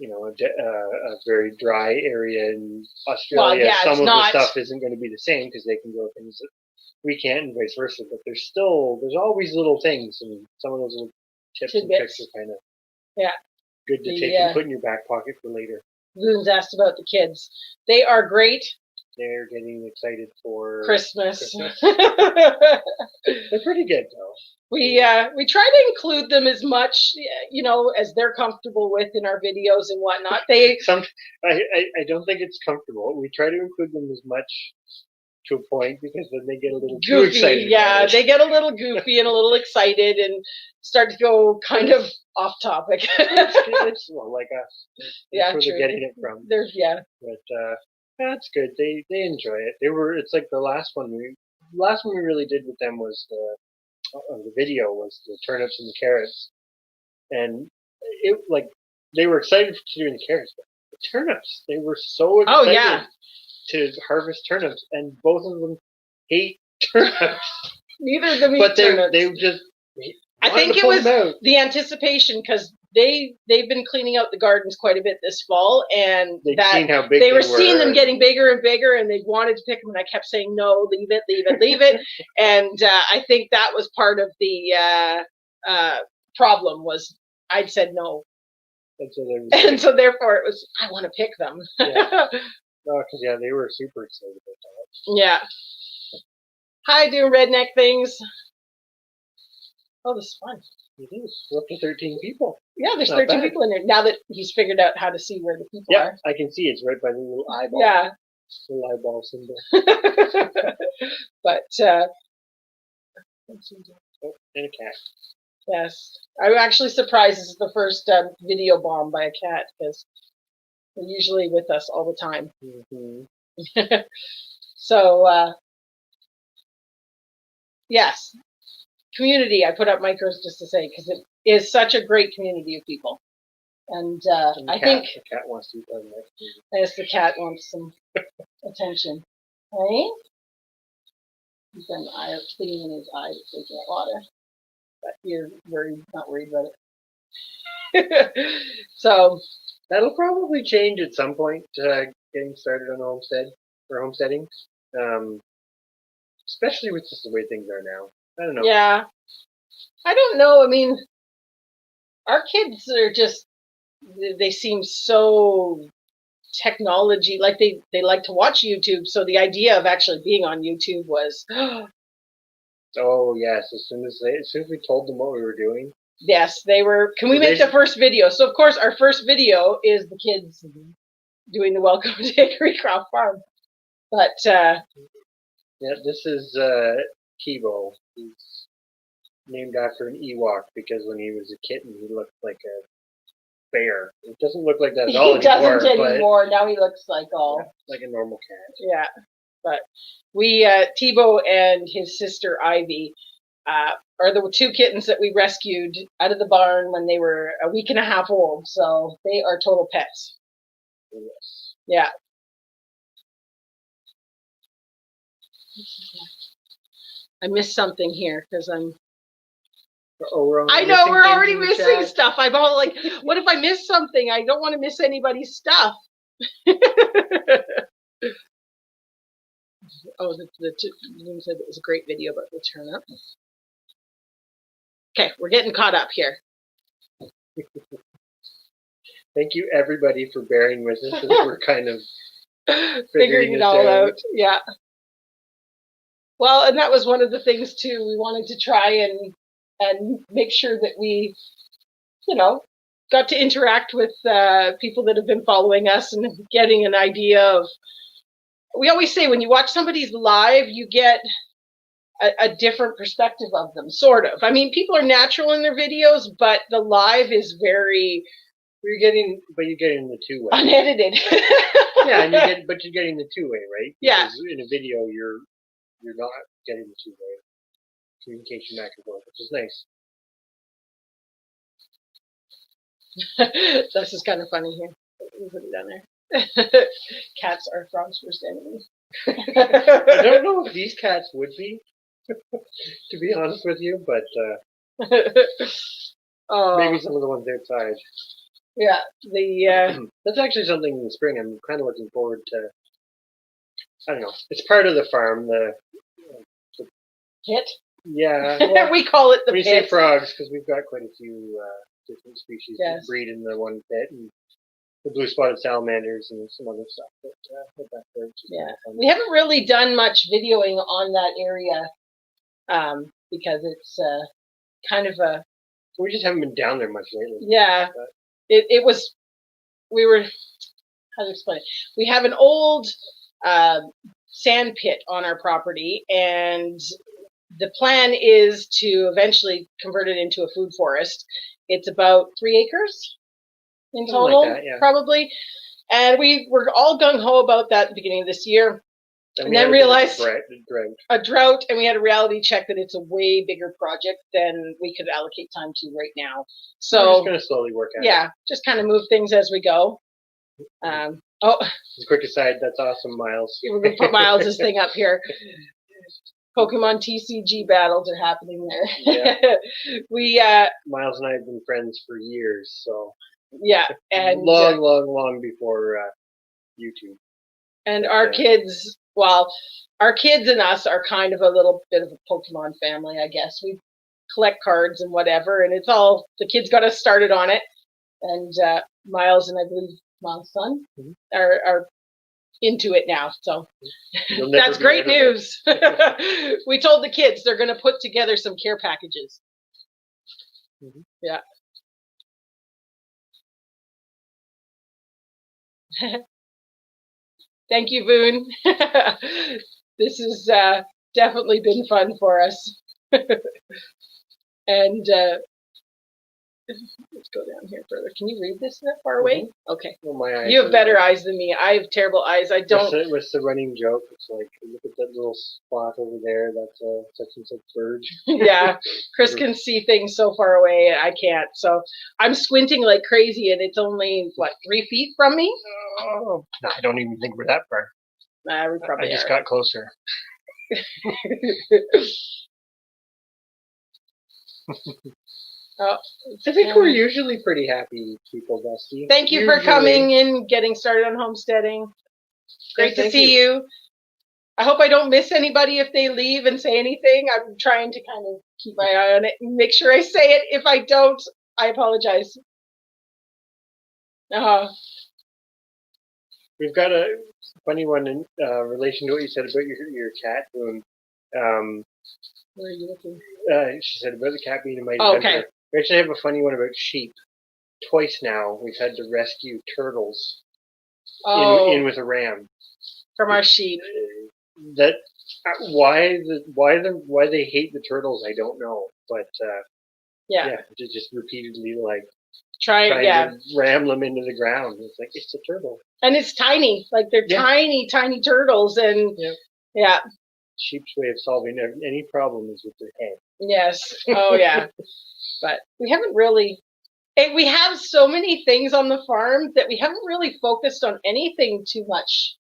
a very dry area in Australia, some of the stuff isn't going to be the same because they can grow things that we can't, and vice versa. But there's always little things, and some of those little tips and tricks are kind of good to take and put in your back pocket for later. Loon's asked about the kids. They are great. They're getting excited for Christmas. They're pretty good though. We try to include them as much, as they're comfortable with in our videos and whatnot. I don't think it's comfortable. We try to include them as much to a point, because then they get a little too excited. Yeah, they get a little goofy and a little excited and start to go kind of off topic. It's like us. That's where they're getting it from. But that's good. They enjoy it. It's like the last one we really did with them was the video was the turnips and the carrots, and they were excited to do the carrots, but the turnips, they were so excited to harvest turnips, and both of them hate turnips. Neither of them eat turnips. They just. I think it was the anticipation, because they've been cleaning out the gardens quite a bit this fall, and they were seeing them getting bigger and bigger, and they wanted to pick them, and I kept saying, no, leave it. And I think that was part of the problem, was I'd said no. And so therefore it was, I want to pick them. Because they were super excited about that. Yeah. Hi, doing redneck things. Oh, this is fun. It is. We're up to 13 people. Yeah, there's 13 people in there. Now that he's figured out how to see where the people are. Yeah, I can see it's right by the little eyeball. Yeah. Little eyeball symbol. But, oh, and a cat. Yes. I'm actually surprised this is the first video bomb by a cat, because they're usually with us all the time. Mm-hmm. So, yes. Community, I put up micros just to say, because it is such a great community of people. And I think the cat wants to eat that next. Yes, the cat wants some attention. Right? He's got an eye cleaning in his eye to take that water. But you're not worried about it. So that'll probably change at some point, getting started on homesteading. Especially with just the way things are now. I don't know. Yeah. I don't know. I mean, our kids are just, they seem so technology, like they like to watch YouTube. So the idea of actually being on YouTube was... Oh, yes. As soon as we told them what we were doing. Yes, they were, can we make the first video? So, of course, our first video is the kids doing the Welcome to Hickory Croft Farm. But... yeah, this is Kibo. He's named after an Ewok, because when he was a kitten, he looked like a bear. It doesn't look like that at all anymore. He doesn't anymore. Now he looks like like a normal cat. Yeah, but we, Tebow and his sister Ivy, are the two kittens that we rescued out of the barn when they were a week and a half old. So they are total pets. Yes. Yeah. I missed something here because I'm. I know we're already missing stuff. I'm all like, what if I miss something? I don't want to miss anybody's stuff. Oh, the said it was a great video about the turnip. Okay, we're getting caught up here. Thank you, everybody, for bearing with us as we're kind of figuring it all out. Yeah. Well, and that was one of the things too. We wanted to try and make sure that we, got to interact with people that have been following us and getting an idea of. We always say when you watch somebody's live, you get a different perspective of them, sort of. I mean, people are natural in their videos, but the live is very. You're getting the two-way. Unedited. Yeah, but you're getting the two-way, right? Yeah. Because in a video, you're not getting the two-way communication back and forth, which is nice. This is kind of funny here. We'll put it down there. Cats are frogs' worst enemy. I don't know if these cats would be, to be honest with you, but maybe some of the ones outside. Yeah, that's actually something in the spring I'm kind of looking forward to. I don't know. It's part of the farm. The pit. Yeah, well, we call it the pit. When you say frogs, because we've got quite a few different species that breed in the one pit, and the blue spotted salamanders and some other stuff. But yeah, we haven't really done much videoing on that area because it's kind of a. We just haven't been down there much lately. Yeah, it was. We were. How to explain it? We have an old sand pit on our property, and the plan is to eventually convert it into a food forest. It's about 3 acres in total, like that, yeah. Probably. And we were all gung-ho about that at the beginning of this year. And then realized a drought, and we had a reality check that it's a way bigger project than we could allocate time to right now. So we're just going to slowly work out. Yeah, just kind of move things as we go. As a quick aside, that's awesome, Myles. We're going to put Myles' thing up here. Pokemon TCG battles are happening there. Yeah. Myles and I have been friends for years, so yeah, and long before YouTube. And our kids, our kids and us are kind of a little bit of a Pokemon family, I guess. We collect cards and whatever, and it's all the kids got us started on it, and Myles and I believe Myles' son are into it now, so that's great news. We told the kids they're going to put together some care packages. Yeah. Thank you, Boone. This has definitely been fun for us. And let's go down here further. Can you read this that far away? Okay. Well, my eyes you have better eyes than me. I have terrible eyes. I don't. What's the running joke? It's like, look at that little spot over there. That's a such and such bird. Yeah. Chris can see things so far away. I can't. So I'm squinting like crazy, and it's only, 3 feet from me? Oh, no, I don't even think we're that far. We probably I just got closer. I think we're usually pretty happy people, Dusty. Thank you for coming and getting started on homesteading. Great to see you. I hope I don't miss anybody if they leave and say anything. I'm trying to kind of keep my eye on it and make sure I say it. If I don't, I apologize. We've got a funny one in relation to what you said about your cat, Boone. Where are you looking? She said about the cat being a mighty hunter. Okay. We actually have a funny one about sheep. Twice now we've had to rescue turtles in with a ram from our sheep. That why they hate the turtles, I don't know, but just repeatedly trying to ram them into the ground. It's like, it's a turtle, and it's tiny. Like they're tiny turtles, and Sheep's way of solving any problem is with their head. Yes. Oh yeah. But we haven't really. We have so many things on the farm that we haven't really focused on anything too much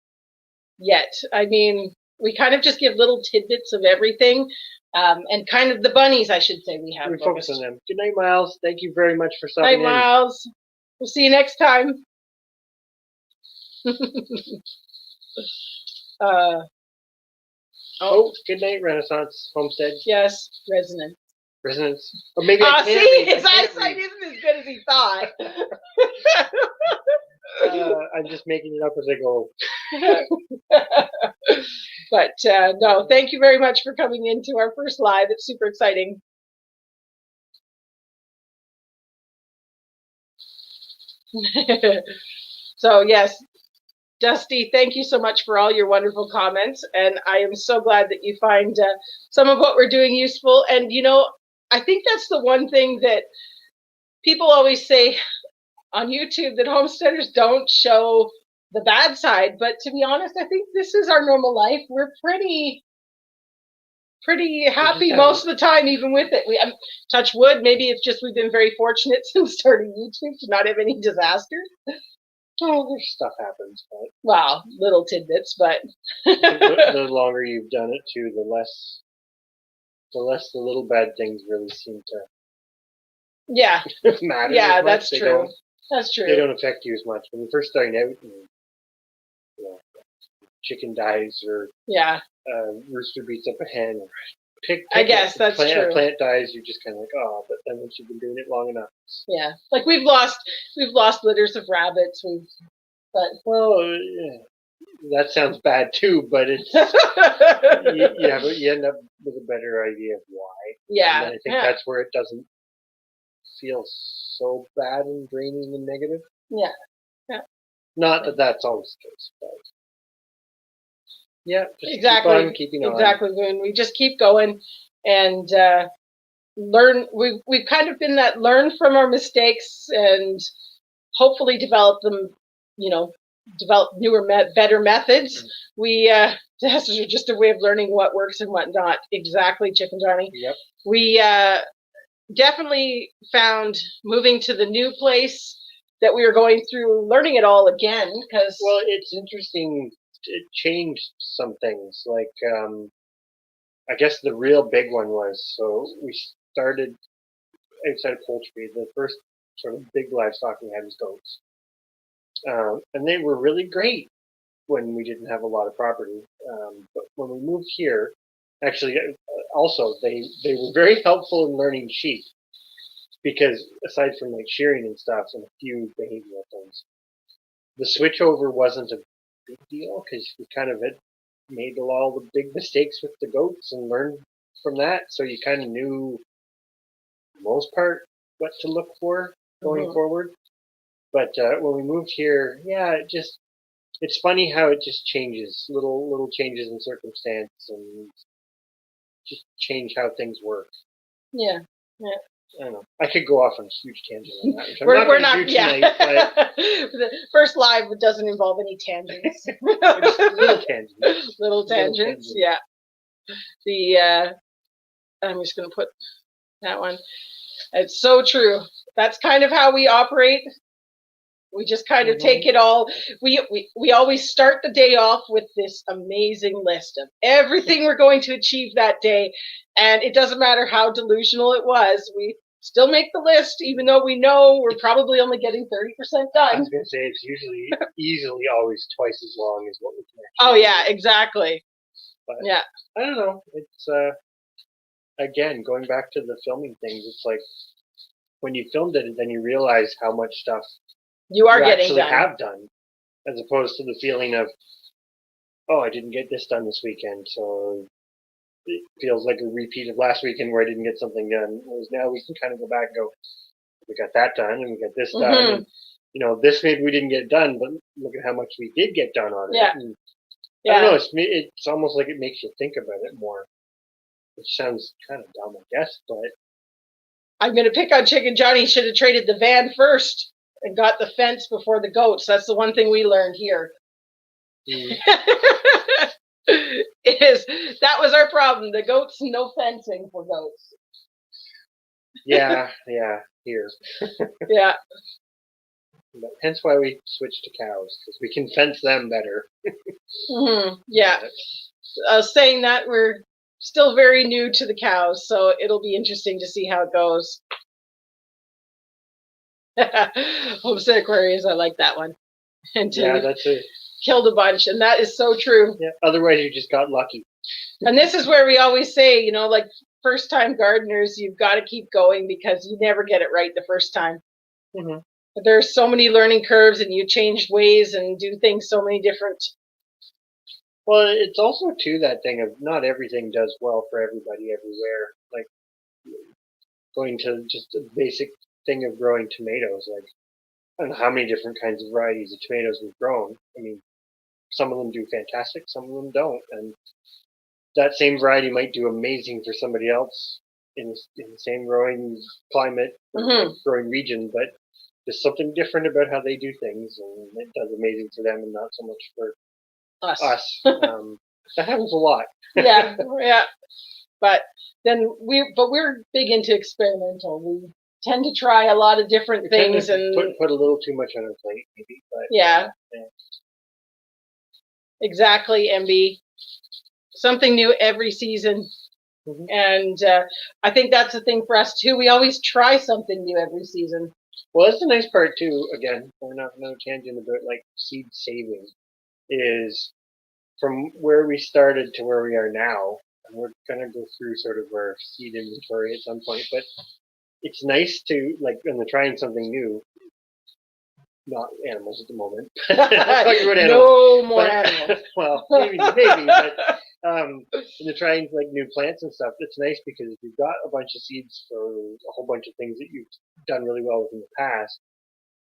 yet. I mean, we kind of just give little tidbits of everything, and kind of the bunnies, I should say, we have. We focus on them. Good night, Myles. Thank you very much for stopping in. Night, Myles. We'll see you next time. Good night, Renaissance Homestead. Yes, Resonance. Or maybe his eyesight isn't as good as he thought. I'm just making it up as I go. But no, thank you very much for coming into our first live. It's super exciting. So yes, Dusty, thank you so much for all your wonderful comments, and I am so glad that you find some of what we're doing useful. And I think that's the one thing that people always say on YouTube, that homesteaders don't show the bad side. But to be honest, I think this is our normal life. We're pretty happy most of the time, even with it. We touch wood. Maybe it's just we've been very fortunate since starting YouTube to not have any disasters. Oh, there's stuff happens, but well, little tidbits, but the longer you've done it too, the less the little bad things really seem to matter. Yeah, that's true. That's true. They don't affect you as much when you're first starting out. And, chicken dies, or rooster beats up a hen. I guess that's true. A plant dies, you're just kind of like, oh, but then once you've been doing it long enough. Yeah, like we've lost litters of rabbits. That sounds bad too, but it's you end up with a better idea of why. Yeah, and I think that's where it doesn't feel so bad and draining and negative. Yeah. Not that that's always the case, but just exactly. Keeping on. Exactly. When we just keep going and learn, we've kind of been that learn from our mistakes and hopefully develop them. Develop newer, better methods. This is just a way of learning what works and what not. Exactly, Chicken Johnny. Yep. We definitely found moving to the new place that we were going through, learning it all again. Because it's interesting. It changed some things. Like I guess the real big one was, so we started outside of poultry. The first sort of big livestock we had was goats. And they were really great when we didn't have a lot of property. But when we moved here, actually, also they were very helpful in learning sheep, because aside from like shearing and stuff and a few behavioral things, the switchover wasn't a big deal because we kind of had made all the big mistakes with the goats and learned from that. So you kind of knew, for the most part, what to look for going forward. But when we moved here, it's funny how it just changes, little changes in circumstance and just change how things work. Yeah. I don't know. I could go off on a huge tangent on that, which we're not do tonight, but the first live doesn't involve any tangents. Little tangents. Yeah. I'm just going to put that one. It's so true. That's kind of how we operate. We just kind of take it all. We always start the day off with this amazing list of everything we're going to achieve that day. And it doesn't matter how delusional it was. We still make the list, even though we know we're probably only getting 30% done. I was going to say, it's usually easily always twice as long as what we can actually do. Exactly. But I don't know. It's, again, going back to the filming things, it's like when you filmed it, then you realize how much stuff you actually have done, as opposed to the feeling of, oh, I didn't get this done this weekend, so it feels like a repeat of last weekend where I didn't get something done. Whereas now we can kind of go back and go, we got that done, and we got this done, and this maybe we didn't get done, but look at how much we did get done on it. And I don't know, it's almost like it makes you think about it more, which sounds kind of dumb, I guess, but I'm going to pick on Chicken Johnny. Should have traded the van first and got the fence before the goats. That's the one thing we learned here. That was our problem. The goats, no fencing for goats. Yeah, here. Yeah. But hence why we switched to cows, because we can fence them better. Yeah. Saying that, we're still very new to the cows, so it'll be interesting to see how it goes. Homestead Aquarius, I like that one. And that's it. Killed a bunch, and that is so true. Yeah. Otherwise, you just got lucky. And this is where we always say, like first-time gardeners, you've got to keep going because you never get it right the first time. But there's so many learning curves, and you change ways and do things so many different. Well, it's also too that thing of not everything does well for everybody everywhere. Like going to just a basic thing of growing tomatoes, like I don't know how many different kinds of varieties of tomatoes we've grown. I mean, some of them do fantastic, some of them don't, and that same variety might do amazing for somebody else in the same growing climate, growing region, but there's something different about how they do things, and it does amazing for them and not so much for us. That happens a lot. Yeah. But then we're big into experimental. We tend to try a lot of different things and put a little too much on our plate, maybe. But yeah. Exactly, MB. Something new every season. And I think that's the thing for us too. We always try something new every season. Well, that's the nice part too. Again, we're not no tangent about like seed saving. Is from where we started to where we are now, and we're gonna go through sort of our seed inventory at some point. But it's nice to like when they're trying something new. Not animals at the moment. No more animals. Well, maybe, but and they're trying like new plants and stuff. It's nice because if you've got a bunch of seeds for a whole bunch of things that you've done really well with in the past,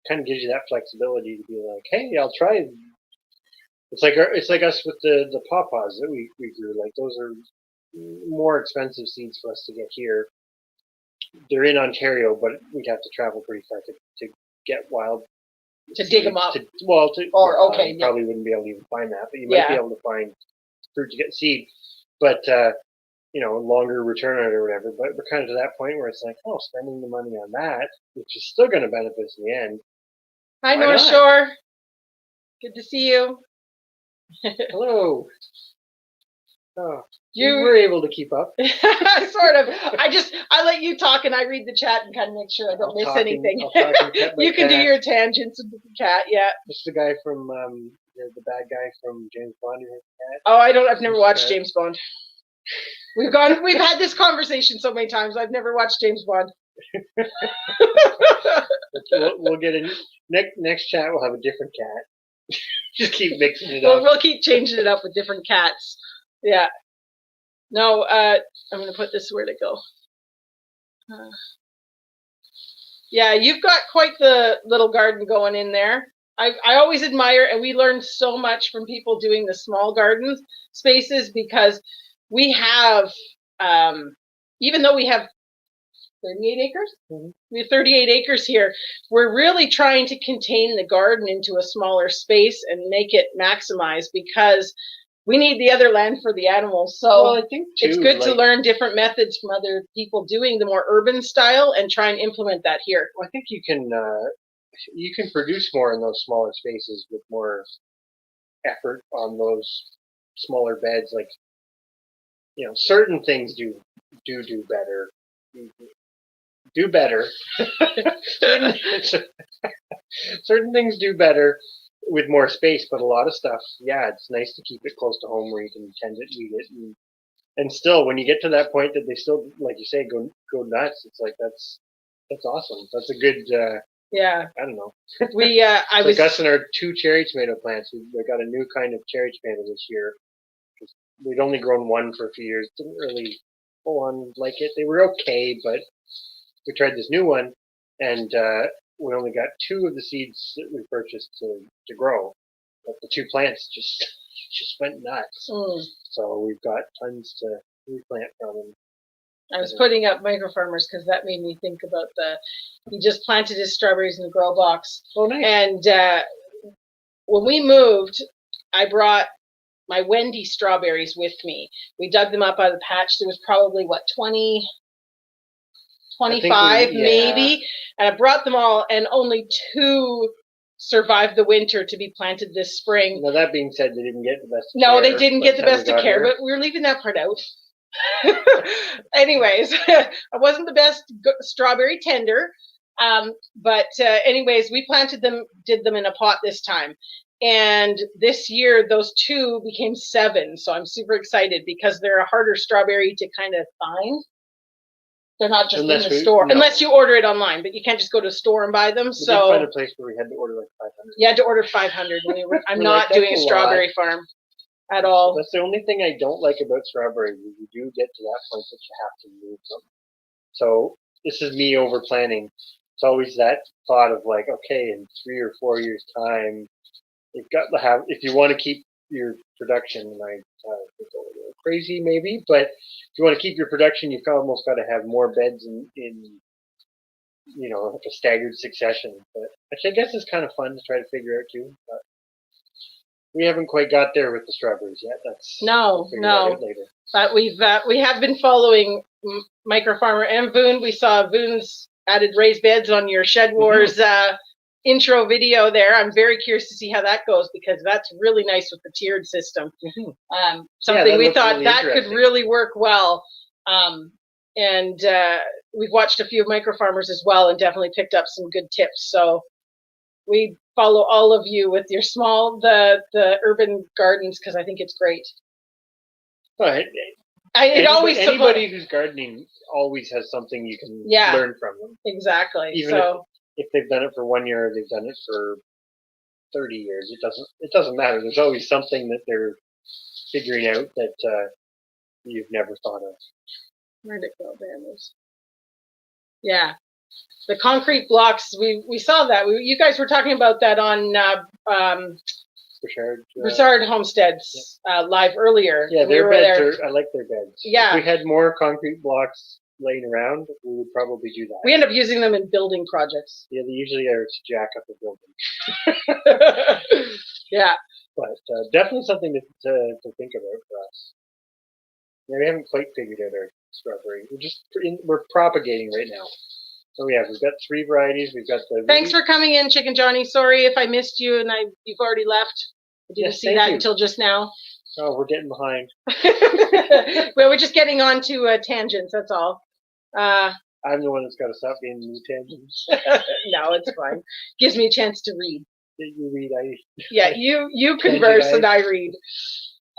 it kind of gives you that flexibility to be like, hey, I'll try. It's like us with the pawpaws that we grew. Like those are more expensive seeds for us to get here. They're in Ontario, but we'd have to travel pretty far to get wild. To dig them up. You probably wouldn't be able to even find that, but you might be able to find fruit to get seed. But longer return on it or whatever. But we're kind of to that point where it's like, spending the money on that, which is still going to benefit us in the end. Hi, North Shore. Good to see you. Hello. Oh, you were able to keep up. Sort of. I let you talk and I read the chat and kind of make sure I don't miss anything. You can do your tangents with the cat, yeah. This is the guy from the bad guy from James Bond who has a cat. Oh, I've never watched James Bond. We've had this conversation so many times. I've never watched James Bond. We'll get in next chat. We'll have a different cat. Just keep mixing it up. We'll keep changing it up with different cats. Yeah. No, I'm going to put this where to go. Yeah, you've got quite the little garden going in there. I always admire, and we learn so much from people doing the small garden spaces because we have, even though we have 38 acres? We have 38 acres here. We're really trying to contain the garden into a smaller space and make it maximize because we need the other land for the animals. So I think too, it's good to learn different methods from other people doing the more urban style and try and implement that here. Well, I think you can produce more in those smaller spaces with more effort on those smaller beds. Like, certain things do better. Do better. Certain things do better with more space, but a lot of stuff, it's nice to keep it close to home where you can tend it, eat it, and still, when you get to that point that they still, like you say, go nuts. It's like that's awesome. That's a good. I don't know. Like us and our 2 cherry tomato plants. We got a new kind of cherry tomato this year. We'd only grown one for a few years. Didn't really full on like it. They were okay, but we tried this new one, and we only got 2 of the seeds that we purchased to grow. But the 2 plants just went nuts. So we've got tons to replant from them. I was putting up microfarmers because that made me think about he just planted his strawberries in the grow box. Oh, nice. And when we moved, I brought my Wendy strawberries with me. We dug them up out of the patch. There was probably, 25 maybe. And I brought them all, and only 2 survived the winter to be planted this spring. Now, that being said, they didn't get the best of care. No, they didn't get the best of care, but we're leaving that part out. Anyways, I wasn't the best strawberry tender. But anyways, we did them in a pot this time. And this year, those 2 became 7. So I'm super excited because they're a harder strawberry to kind of find. They're not just in the store, unless you order it online, but you can't just go to a store and buy them. We did find a place where we had to order like 500. You had to order 500. I'm not doing a strawberry farm at all. That's the only thing I don't like about strawberries is you do get to that point that you have to move them. So this is me over planning. It's always that thought of like, okay, in 3 or 4 years' time, you've got to have, if you want to keep your production might go a little crazy, maybe. But if you want to keep your production, you've almost got to have more beds in like a staggered succession. But which I guess is kind of fun to try to figure out too. But we haven't quite got there with the strawberries yet. No. Later. But we have been following Micro Farmer and Voon. We saw Voon's added raised beds on your Shed Wars intro video there. I'm very curious to see how that goes because that's really nice with the tiered system. Something we thought really that could really work well. And we've watched a few Micro Farmers as well and definitely picked up some good tips. So we follow all of you with your the urban gardens because I think it's great. But anybody who's gardening always has something you can learn from them. Exactly. Even if they've done it for 1 year or they've done it for 30 years, it doesn't matter. There's always something that they're figuring out that you've never thought of. Where'd it go, banners? Yeah. The concrete blocks, we saw that. You guys were talking about that on Broussard Homestead's live earlier. Yeah, their beds I like their beds. Yeah. If we had more concrete blocks laying around, we would probably do that. We end up using them in building projects. Yeah, they usually are to jack up a building. Yeah. But definitely something to think about for us. Yeah, we haven't quite figured out our strawberry. We're propagating right now. So we've got 3 varieties. We've got the. Thanks for coming in, Chicken Johnny. Sorry if I missed you and you've already left. I didn't see that until just now. Oh, we're getting behind. Well, we're just getting on to tangents. That's all. I'm the one that's got to stop being in the tangents. No, it's fine. Gives me a chance to read. You read, Yeah, you converse and I read.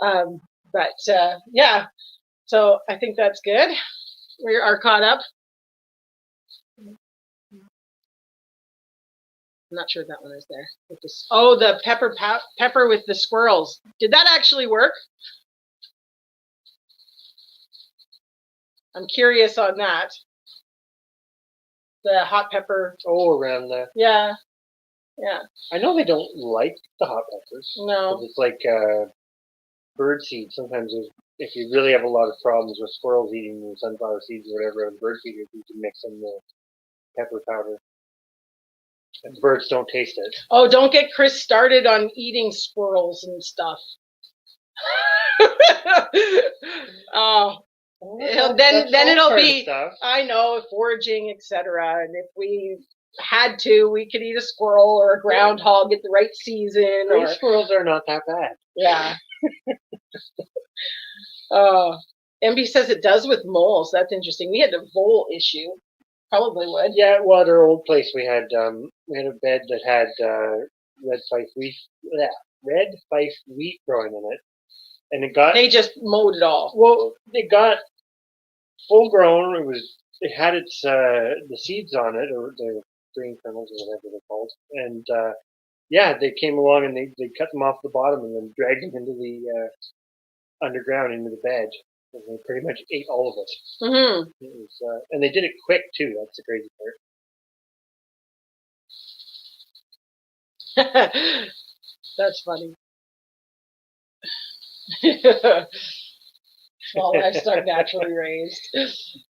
But yeah, so I think that's good. We are caught up. I'm not sure that one is there. The pepper with the squirrels. Did that actually work? I'm curious on that. The hot pepper. Oh, around the. Yeah. I know they don't like the hot peppers. No. It's like bird seed. Sometimes if you really have a lot of problems with squirrels eating the sunflower seeds or whatever, and bird feeders, you can mix in the pepper powder. And birds don't taste it. Oh, don't get Chris started on eating squirrels and stuff. Oh, then it'll be. I know, foraging, etc. And if we had to, we could eat a squirrel or a groundhog at the right season. Squirrels are not that bad. Yeah. MB says it does with moles. That's interesting. We had a vole issue. Probably would. Yeah, well, at our old place, we had a bed that had red fife wheat growing in it, and they just mowed it all. Well, it got full grown. It had the seeds on it, or the green kernels, or whatever they're called, and they came along and they cut them off the bottom and then dragged them into the underground into the bed. And they pretty much ate all of it. Mm-hmm. It was, and they did it quick too. That's the crazy part. That's funny. Small livestock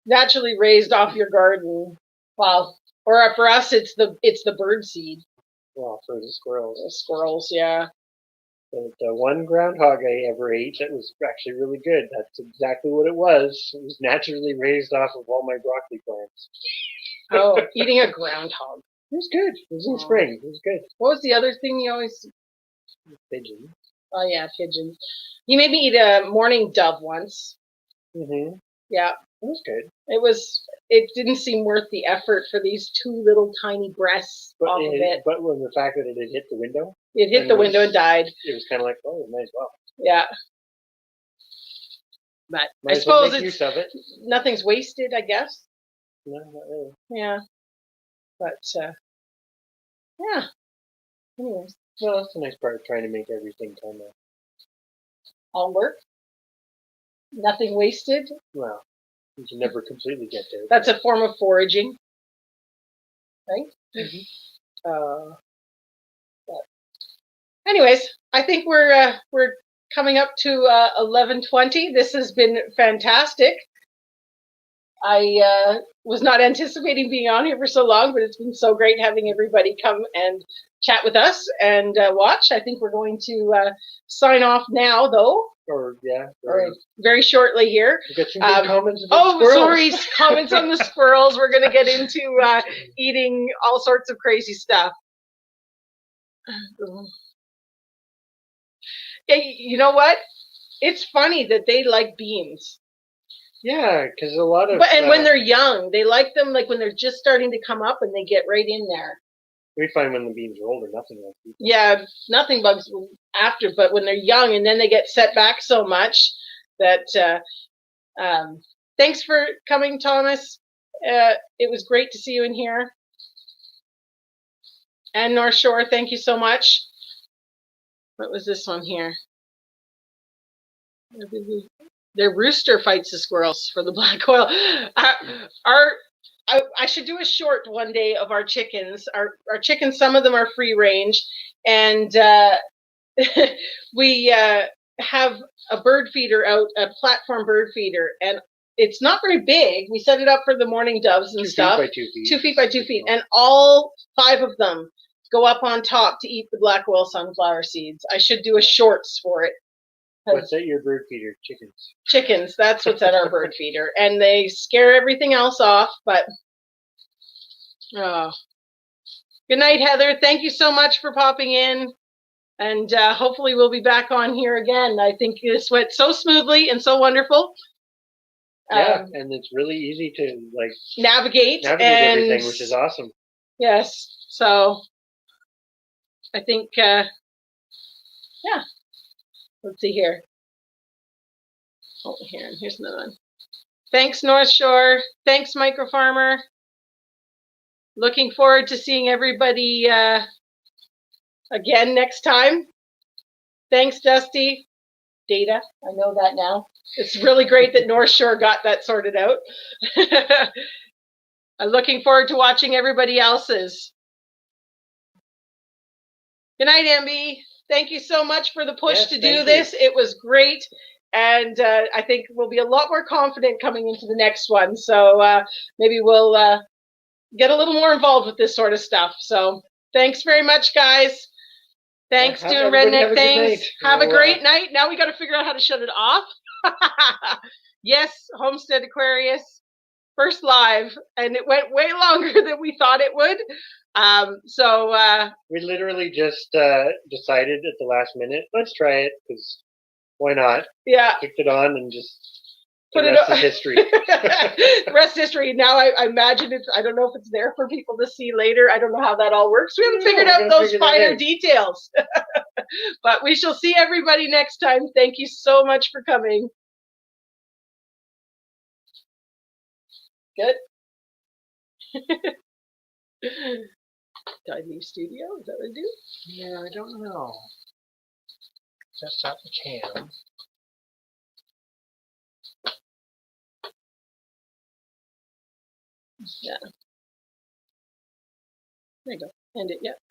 naturally raised off your garden. Wow. Or for us, it's the bird seed. Well, for the squirrels. The squirrels, yeah. The one groundhog I ever ate that was actually really good. That's exactly what it was. It was naturally raised off of all my broccoli plants. Oh, eating a groundhog. It was good. It was in spring. It was good. What was the other thing you always... Pigeons. Oh, yeah, pigeons. He made me eat a mourning dove once. Mm-hmm. Yeah. It was good. It didn't seem worth the effort for these 2 little tiny breasts off of it. But when the fact that it had hit the window? It hit the window and died. It was kind of like, oh, might as well. Yeah. But I suppose nothing's wasted, I guess. No, not really. Yeah. But, yeah. Anyways. Well, that's the nice part of trying to make everything kind of... all work. Nothing wasted. Well, you can never completely get there. That's a form of foraging. Right? Mm-hmm. But anyways, I think we're coming up to 11:20. This has been fantastic. I was not anticipating being on here for so long, but it's been so great having everybody come and chat with us and watch. I think we're going to sign off now, though. Or very shortly here. We got some good comments about squirrels. Sorry, comments on the squirrels. We're going to get into eating all sorts of crazy stuff. Yeah, you know what? It's funny that they like beans. Yeah, because a lot of... when they're young, they like them like when they're just starting to come up and they get right in there. We find when the beans are older, nothing like people. Yeah, nothing bugs them after, but when they're young and then they get set back so much that... thanks for coming, Thomas. It was great to see you in here. And North Shore, thank you so much. What was this one here? Their rooster fights the squirrels for the black oil. I should do a short one day of our chickens. Our chickens, some of them are free range, and we have a bird feeder out, a platform bird feeder, and it's not very big. We set it up for the mourning doves and stuff. 2 feet by 2 feet. 2 feet by 2 feet, and all 5 of them go up on top to eat the black oil sunflower seeds. I should do a shorts for it. What's at your bird feeder? Chickens. Chickens, that's what's at our bird feeder. And they scare everything else off, but... Oh. Good night, Heather. Thank you so much for popping in. And hopefully we'll be back on here again. I think this went so smoothly and so wonderful. Yeah, and it's really easy to navigate and everything, which is awesome. Yes, so I think, yeah. Let's see here. Oh, here's another one. Thanks, North Shore. Thanks, Micro Farmer. Looking forward to seeing everybody again next time. Thanks, Dusty. Data, I know that now. It's really great that North Shore got that sorted out. I'm looking forward to watching everybody else's. Good night, MB. Thank you so much for the push to do this. It was great. And I think we'll be a lot more confident coming into the next one. So maybe we'll get a little more involved with this sort of stuff. So thanks very much, guys. Thanks, doing redneck things. Have a great night. Now we got to figure out how to shut it off. Yes, Homestead Aquarius, first live, and it went way longer than we thought it would. We literally just decided at the last minute, let's try it, because why not? Yeah. Kicked it on and just put the rest is history. The rest is history. Now I imagine it's, I don't know if it's there for people to see later. I don't know how that all works. We haven't figured out those finer details. But we shall see everybody next time. Thank you so much for coming. Good. Do I leave studio? Is that what I do? Yeah, I don't know. Just out the can. Yeah. There you go. End it. Yeah.